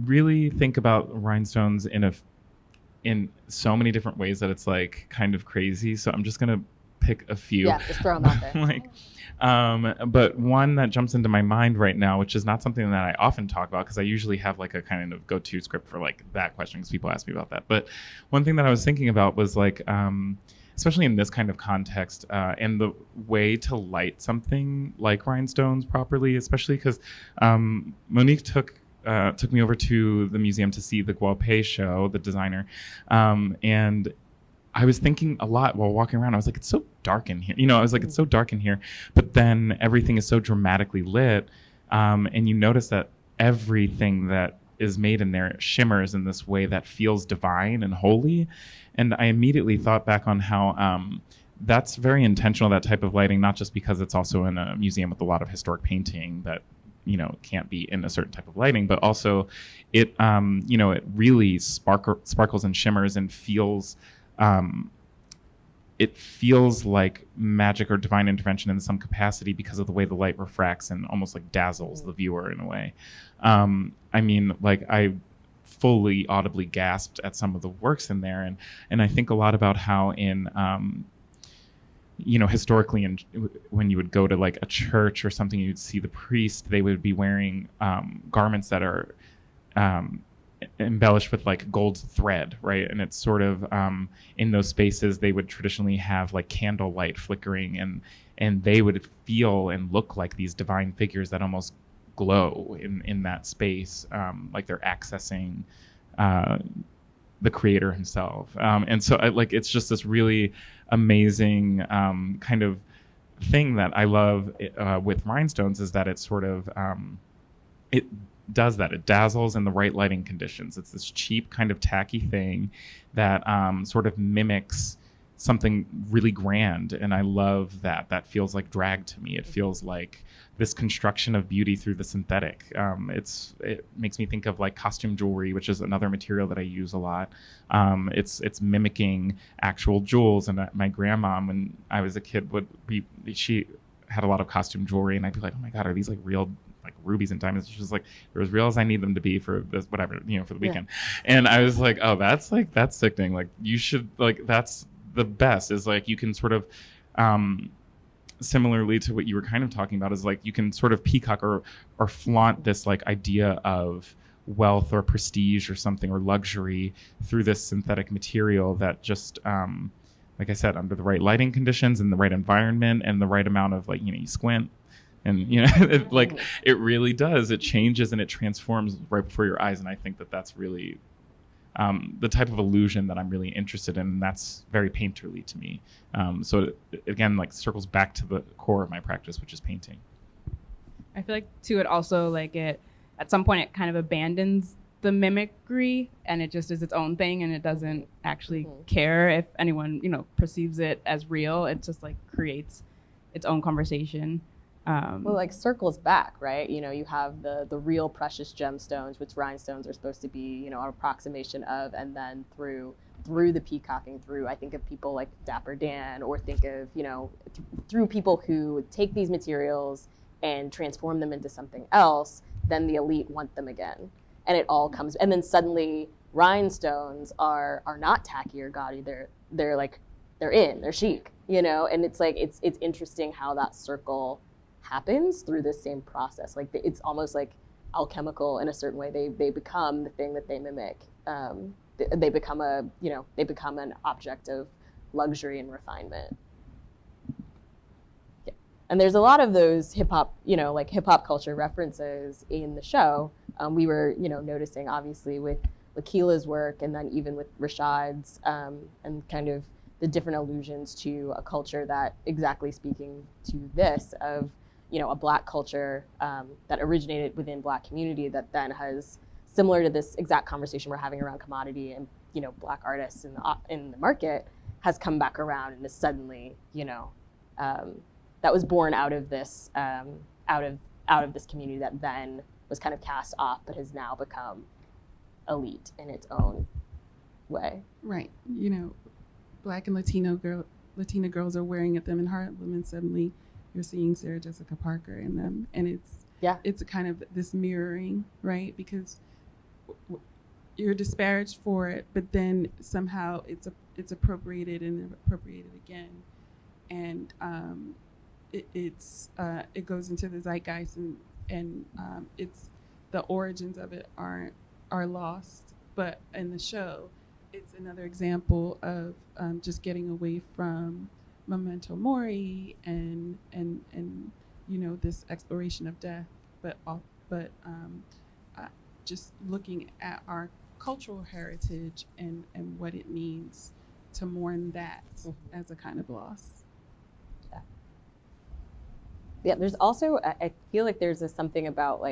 really think about rhinestones in so many different ways that it's like kind of crazy. So I'm just gonna pick a few. Yeah, just throw them out there. But one that jumps into my mind right now, which is not something that I often talk about because I usually have like a kind of go-to script for like that question because people ask me about that. But one thing that I was thinking about was like, especially in this kind of context, and the way to light something like rhinestones properly, especially because Monique took me over to the museum to see the Guapé show, the designer, and I was thinking a lot while walking around. I was like, it's so dark in here. I was like, it's so dark in here, but then everything is so dramatically lit, and you notice that everything that is made in there shimmers in this way that feels divine and holy. And I immediately thought back on how that's very intentional, that type of lighting, not just because it's also in a museum with a lot of historic painting that can't be in a certain type of lighting, but also it it really sparkles and shimmers and feels it feels like magic or divine intervention in some capacity because of the way the light refracts and almost like dazzles the viewer in a way. I fully audibly gasped at some of the works in there, and I think a lot about how in historically, and when you would go to like a church or something, you'd see the priest, they would be wearing garments that are embellished with like gold thread, right? And it's sort of in those spaces they would traditionally have like candlelight flickering, and they would feel and look like these divine figures that almost glow in that space, like they're accessing the creator himself. And so it's just this really amazing kind of thing that I love with rhinestones, is that it's sort of it does that. It dazzles in the right lighting conditions. It's this cheap kind of tacky thing that sort of mimics something really grand, and I love that. That feels like drag to me. It feels like this construction of beauty through the synthetic. It makes me think of like costume jewelry, which is another material that I use a lot. It's mimicking actual jewels, and my grandma, when I was a kid, she had a lot of costume jewelry, and I'd be like, oh my God, are these like real like rubies and diamonds? She's like, they're as real as I need them to be for this, whatever, for the weekend. And I was like, oh, that's sickening. Like, you should, like, that's the best, is like you can sort of similarly to what you were kind of talking about, is like you can sort of peacock or flaunt this like idea of wealth or prestige or something, or luxury, through this synthetic material that just like I said, under the right lighting conditions and the right environment and the right amount of like, you squint And it really does. It changes and it transforms right before your eyes. And I think that that's really the type of illusion that I'm really interested in. And that's very painterly to me. So it, again, like circles back to the core of my practice, which is painting. I feel like too, it also at some point it kind of abandons the mimicry and it just is its own thing and it doesn't actually care if anyone, perceives it as real. It just creates its own conversation. Circles back, right? You have the real precious gemstones, which rhinestones are supposed to be, an approximation of, and then through the peacocking, I think of people like Dapper Dan, or think of, through people who take these materials and transform them into something else, then the elite want them again. And it all comes, and then suddenly rhinestones are not tacky or gaudy. They're chic, and it's interesting how that circle happens through this same process. It's almost like alchemical in a certain way. They become the thing that they mimic. They become an object of luxury and refinement. Yeah. And there's a lot of those hip hop culture references in the show. We were, noticing obviously with Lakila's work, and then even with Rashad's, and kind of the different allusions to a culture that, exactly speaking to this, of a Black culture that originated within Black community, that then has, similar to this exact conversation we're having around commodity and Black artists in the market, has come back around and is suddenly that was born out of this this community that then was kind of cast off, but has now become elite in its own way. Right. Black and Latina girls are wearing at them in Harlem, and suddenly you're seeing Sarah Jessica Parker in them, and it's a kind of this mirroring, right? Because you're disparaged for it, but then somehow it's appropriated and appropriated again, and it goes into the zeitgeist, and it's the origins of it are lost, but in the show, it's another example of just getting away from memento mori and this exploration of death, but just looking at our cultural heritage and what it means to mourn that as a kind of loss. Yeah, there's also, I feel like there's something about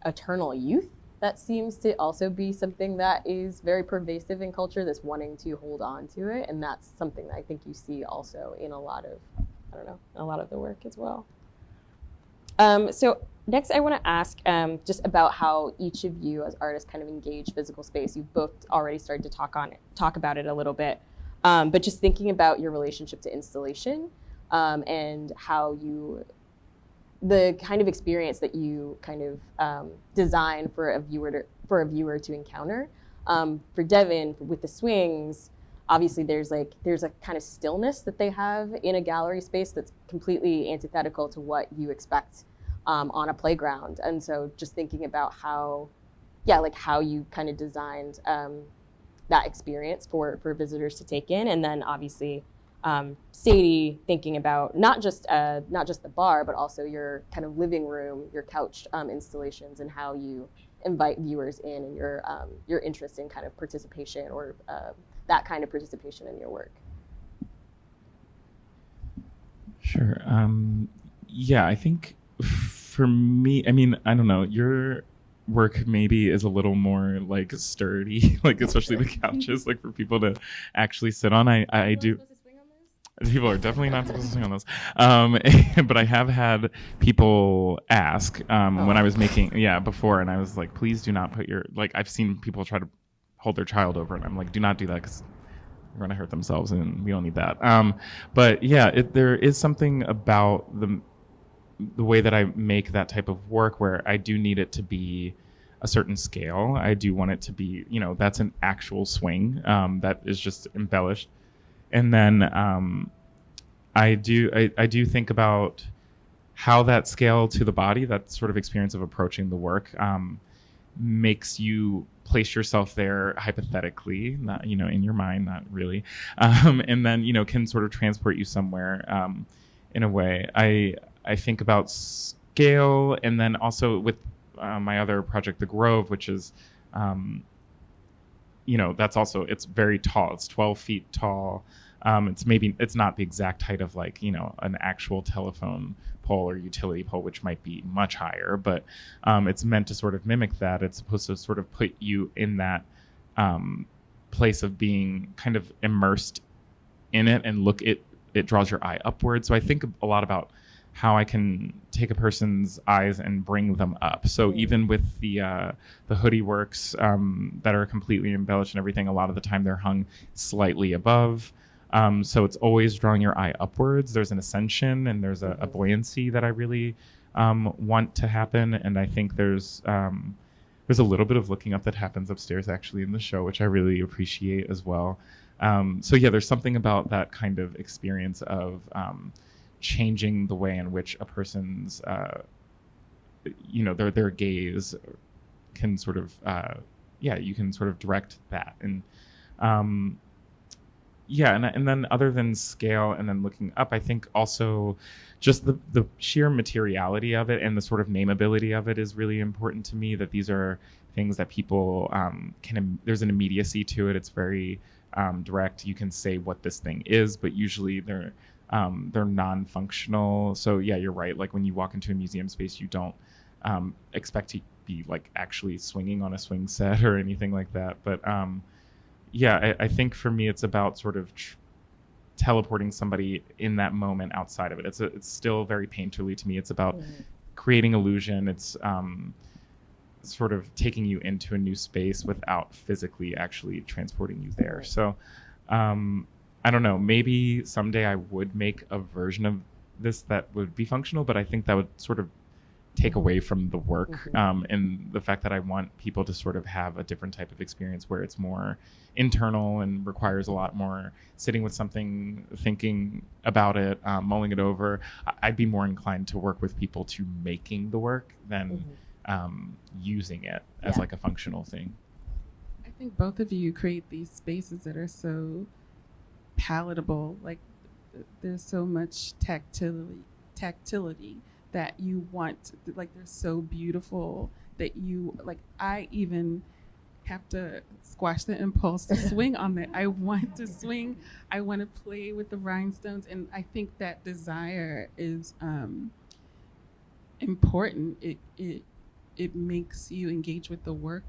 eternal youth that seems to also be something that is very pervasive in culture, this wanting to hold on to it. And that's something that I think you see also in a lot of the work as well. So next I want to ask just about how each of you as artists kind of engage physical space. You've both already started to talk about it a little bit, but just thinking about your relationship to installation, and how the kind of experience that you kind of design for a viewer to encounter. For Devan, with the swings, obviously there's a kind of stillness that they have in a gallery space that's completely antithetical to what you expect on a playground. And so just thinking about how you kind of designed that experience for visitors to take in, and then obviously Sadie, thinking about not just the bar, but also your kind of living room, your couch installations, and how you invite viewers in, and your interest in kind of participation, or that kind of participation in your work. Sure. Yeah, I think for me, I don't know, your work maybe is a little more sturdy, especially the couches, for people to actually sit on. I do. People are definitely not supposed to swing on those. But I have had people ask when I was making, before, and I was like, please do not put your, I've seen people try to hold their child over, and I'm like, do not do that, because they're going to hurt themselves, and we don't need that. But yeah, there is something about the way that I make that type of work where I do need it to be a certain scale. I do want it to be, that's an actual swing that is just embellished. And then I do think about how that scale to the body, that sort of experience of approaching the work, makes you place yourself there hypothetically, not in your mind, not really, and then can sort of transport you somewhere in a way. I think about scale, and then also with my other project, The Grove, which is, that's also, it's very tall. It's 12 feet tall. It's not the exact height of like, an actual telephone pole or utility pole, which might be much higher, but it's meant to sort of mimic that. It's supposed to sort of put you in that place of being kind of immersed in it and it draws your eye upwards. So I think a lot about how I can take a person's eyes and bring them up. So even with the hoodie works that are completely embellished and everything, a lot of the time they're hung slightly above. So it's always drawing your eye upwards. There's an ascension and there's a buoyancy that I really want to happen. And I think there's a little bit of looking up that happens upstairs actually in the show, which I really appreciate as well. So yeah, there's something about that kind of experience of changing the way in which a person's, their gaze can sort of, you can sort of direct that. And and then other than scale and then looking up, I think also just the sheer materiality of it and the sort of nameability of it is really important to me, that these are things that people there's an immediacy to it. It's very direct. You can say what this thing is, but usually they're non-functional. So yeah, you're right. Like when you walk into a museum space, you don't expect to be like actually swinging on a swing set or anything like that. But I think for me, it's about sort of teleporting somebody in that moment outside of it. It's still very painterly to me. It's about creating illusion. It's sort of taking you into a new space without physically actually transporting you there. So I don't know, maybe someday I would make a version of this that would be functional, but I think that would sort of take away from the work and the fact that I want people to sort of have a different type of experience where it's more internal and requires a lot more sitting with something, thinking about it, mulling it over. I'd be more inclined to work with people to making the work than using it as like a functional thing. I think both of you create these spaces that are so palatable. Like there's so much tactility that you want, like they're so beautiful that you, like I even have to squash the impulse to swing on that. I want to swing, I want to play with the rhinestones, and I think that desire is important. It makes you engage with the work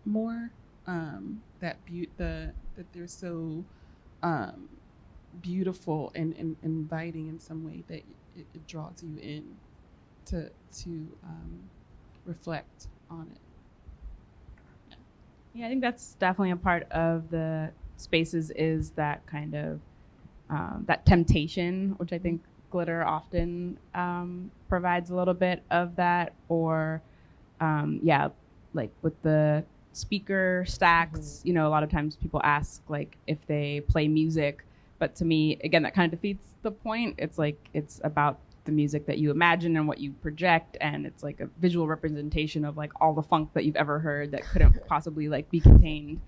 more. That they're so beautiful and inviting in some way that it draws you in to reflect on it. Yeah, I think that's definitely a part of the spaces, is that kind of that temptation, which I think glitter often provides a little bit of that, or like with the speaker stacks, a lot of times people ask like if they play music, but to me, again, that kind of defeats the point. It's like, it's about the music that you imagine and what you project, and it's like a visual representation of like all the funk that you've ever heard that couldn't possibly like be contained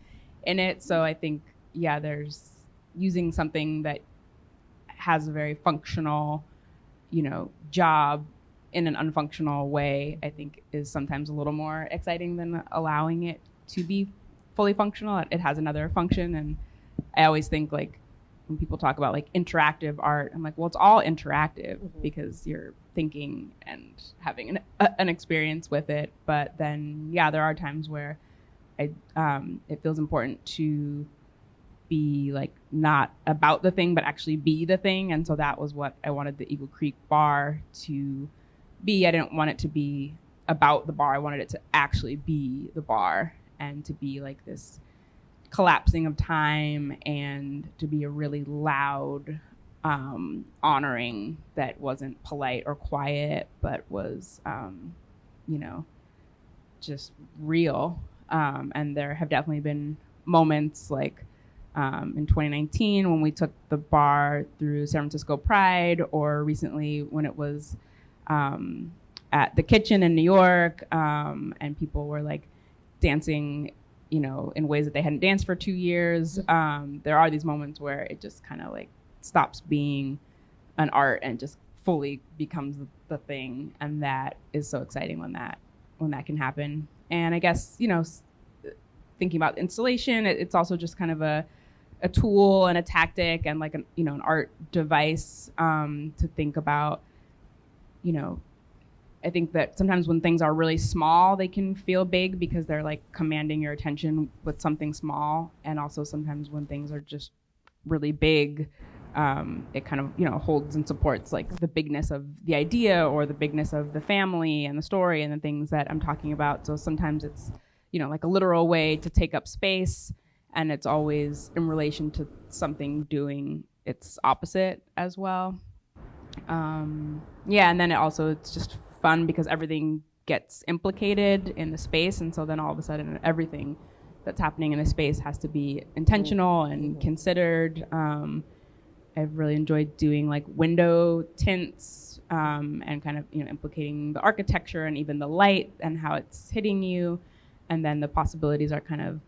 in it. So I think, there's using something that has a very functional, job in an unfunctional way, I think is sometimes a little more exciting than allowing it to be fully functional. It has another function. And I always think like, when people talk about like interactive art, I'm like, well, it's all interactive because you're thinking and having an experience with it. But then, there are times where it feels important to be like not about the thing, but actually be the thing. And so that was what I wanted the Eagle Creek bar to be. I didn't want it to be about the bar. I wanted it to actually be the bar and to be like this collapsing of time, and to be a really loud honoring that wasn't polite or quiet, but was just real. And there have definitely been moments like in 2019 when we took the bar through San Francisco Pride, or recently when it was at the Kitchen in New York, and people were like dancing in ways that they hadn't danced for 2 years. There are these moments where it just kind of like stops being an art and just fully becomes the thing, and that is so exciting when that can happen. And I guess, thinking about installation, it's also just kind of a tool and a tactic and like an art device to think about. I think that sometimes when things are really small, they can feel big because they're like commanding your attention with something small. And also sometimes when things are just really big, it kind of, holds and supports like the bigness of the idea or the bigness of the family and the story and the things that I'm talking about. So sometimes it's, like a literal way to take up space, and it's always in relation to something doing its opposite as well. And then it's just fun because everything gets implicated in the space, and so then all of a sudden everything that's happening in the space has to be intentional and considered. I've really enjoyed doing like window tints and kind of implicating the architecture and even the light and how it's hitting you, and then the possibilities are kind of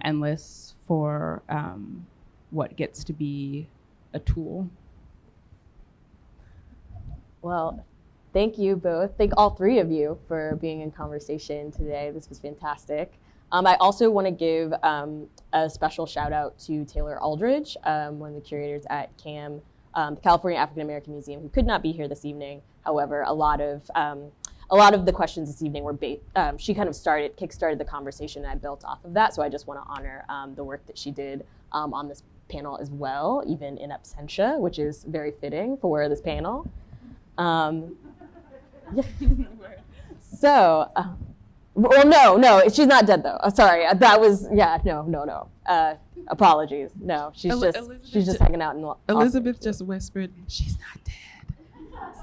endless for what gets to be a tool. Well, thank you both. Thank all three of you for being in conversation today. This was fantastic. I also want to give a special shout out to Taylor Aldridge, one of the curators at CAM, the California African American Museum, who could not be here this evening. However, a lot of the questions this evening were she kind of kickstarted the conversation, and I built off of that. So I just want to honor the work that she did on this panel as well, even in absentia, which is very fitting for this panel. So, well, no, she's not dead though. Sorry, that was no. Apologies. No, she's just hanging out in the. Elizabeth just whispered, "She's not dead."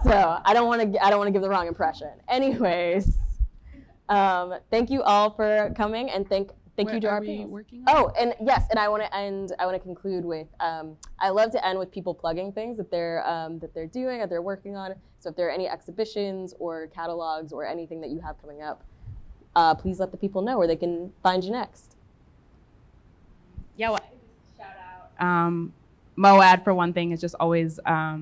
So I don't want to give the wrong impression. Anyways, thank you all for coming, and thank you to our panelists. Oh, and yes, and I want to conclude with I love to end with people plugging things that they're doing, that they're working on. So if there are any exhibitions or catalogs or anything that you have coming up, please let the people know where they can find you next. Yeah, well, shout out. MoAD, for one thing, is just always a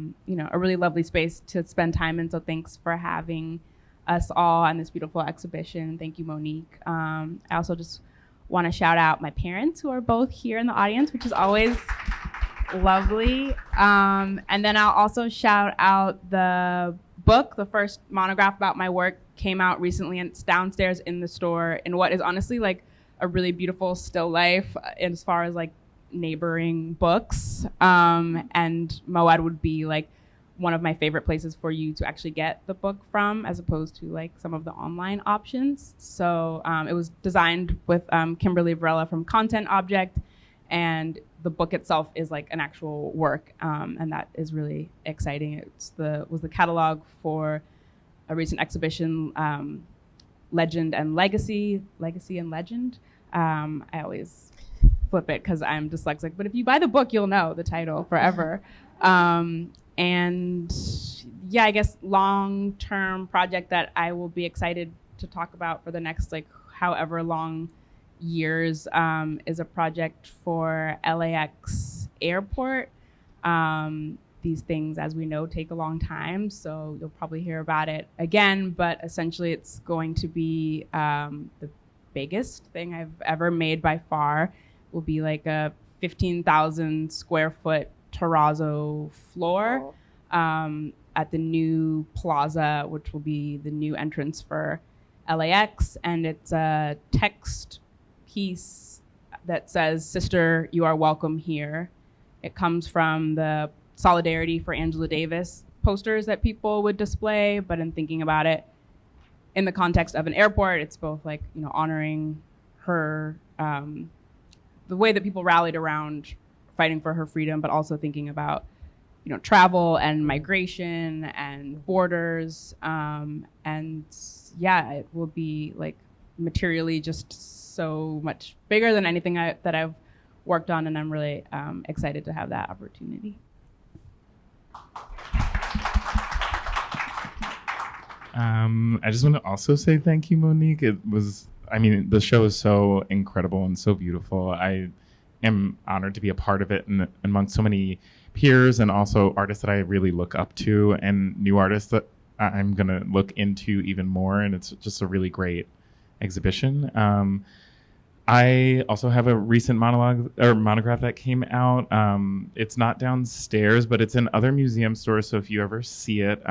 really lovely space to spend time in. So thanks for having us all on this beautiful exhibition. Thank you, Monique. I also just want to shout out my parents, who are both here in the audience, which is always lovely. And then I'll also shout out the book. The first monograph about my work came out recently, and it's downstairs in the store in what is honestly like a really beautiful still life as far as like neighboring books. And MoAD would be like one of my favorite places for you to actually get the book from, as opposed to like some of the online options. So it was designed with Kimberly Varela from Content Object, and the book itself is like an actual work, and that is really exciting. It was the catalog for a recent exhibition, Legend and Legacy and Legend. I always flip it because I'm dyslexic, but if you buy the book, you'll know the title forever. And yeah, I guess long-term project that I will be excited to talk about for the next like however long years is a project for LAX Airport. These things, as we know, take a long time, so you'll probably hear about it again, but essentially it's going to be the biggest thing I've ever made by far. Will be like a 15,000 square foot terrazzo floor at the new plaza, which will be the new entrance for LAX. And it's a text piece that says, "Sister, you are welcome here." It comes from the Solidarity for Angela Davis posters that people would display, but in thinking about it in the context of an airport, it's both like, honoring her, the way that people rallied around fighting for her freedom, but also thinking about, travel and migration and borders. And yeah, it will be like materially just so much bigger than anything that I've worked on, and I'm really excited to have that opportunity. I just want to also say thank you, Monique. The show is so incredible and so beautiful. I am honored to be a part of it and amongst so many peers and also artists that I really look up to and new artists that I'm going to look into even more. And it's just a really great exhibition. I also have a recent monograph that came out. It's not downstairs, but it's in other museum stores. So if you ever see it,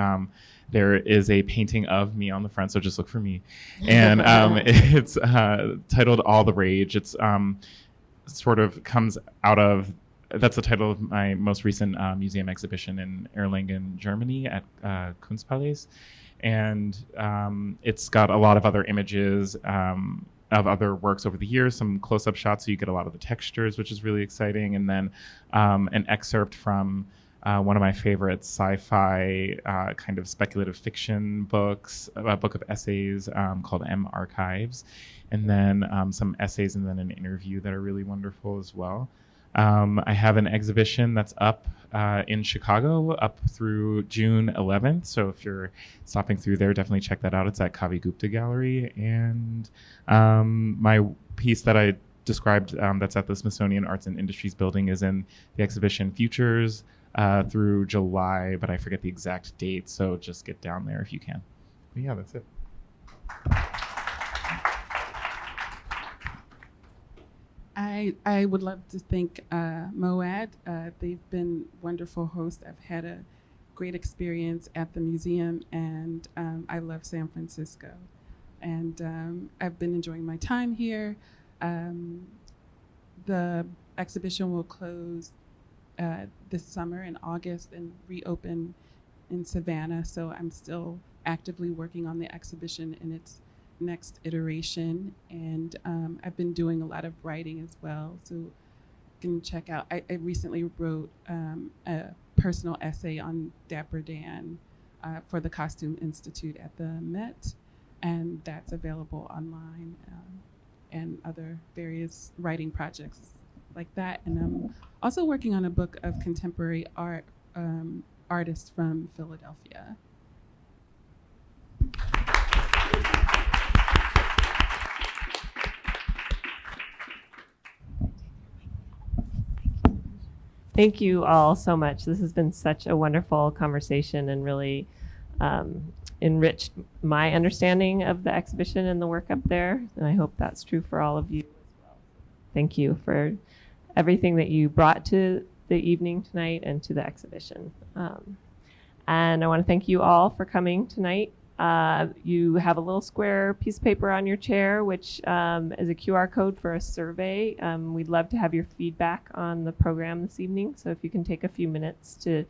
there is a painting of me on the front. So just look for me. And it's titled All the Rage. It's sort of comes out of, that's the title of my most recent museum exhibition in Erlangen, Germany at Kunstpalais. And it's got a lot of other images of other works over the years, some close-up shots so you get a lot of the textures, which is really exciting. And then an excerpt from one of my favorite sci-fi kind of speculative fiction books, a book of essays called M Archives. And then some essays and then an interview that are really wonderful as well. I have an exhibition that's up in Chicago up through June 11th. So if you're stopping through there, definitely check that out. It's at Kavi Gupta Gallery. And my piece that I described that's at the Smithsonian Arts and Industries building is in the exhibition Futures through July, but I forget the exact date. So just get down there if you can. But yeah, that's it. I would love to thank MoAD. They've been wonderful hosts. I've had a great experience at the museum, and I love San Francisco. And I've been enjoying my time here. The exhibition will close this summer in August and reopen in Savannah. So I'm still actively working on the exhibition in its next iteration, and I've been doing a lot of writing as well, so you can check out. I recently wrote a personal essay on Dapper Dan for the Costume Institute at the Met, and that's available online, and other various writing projects like that. And I'm also working on a book of contemporary art artists from Philadelphia. Thank you all so much. This has been such a wonderful conversation and really enriched my understanding of the exhibition and the work up there. And I hope that's true for all of you as well. Thank you for everything that you brought to the evening tonight and to the exhibition. And I want to thank you all for coming tonight. You have a little square piece of paper on your chair, which is a QR code for a survey. We'd love to have your feedback on the program this evening. So if you can take a few minutes to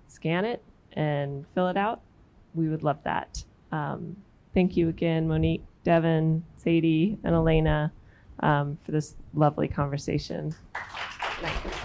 scan it and fill it out, we would love that. Thank you again, Monique, Devan, Sadie, and Elena for this lovely conversation. Good night.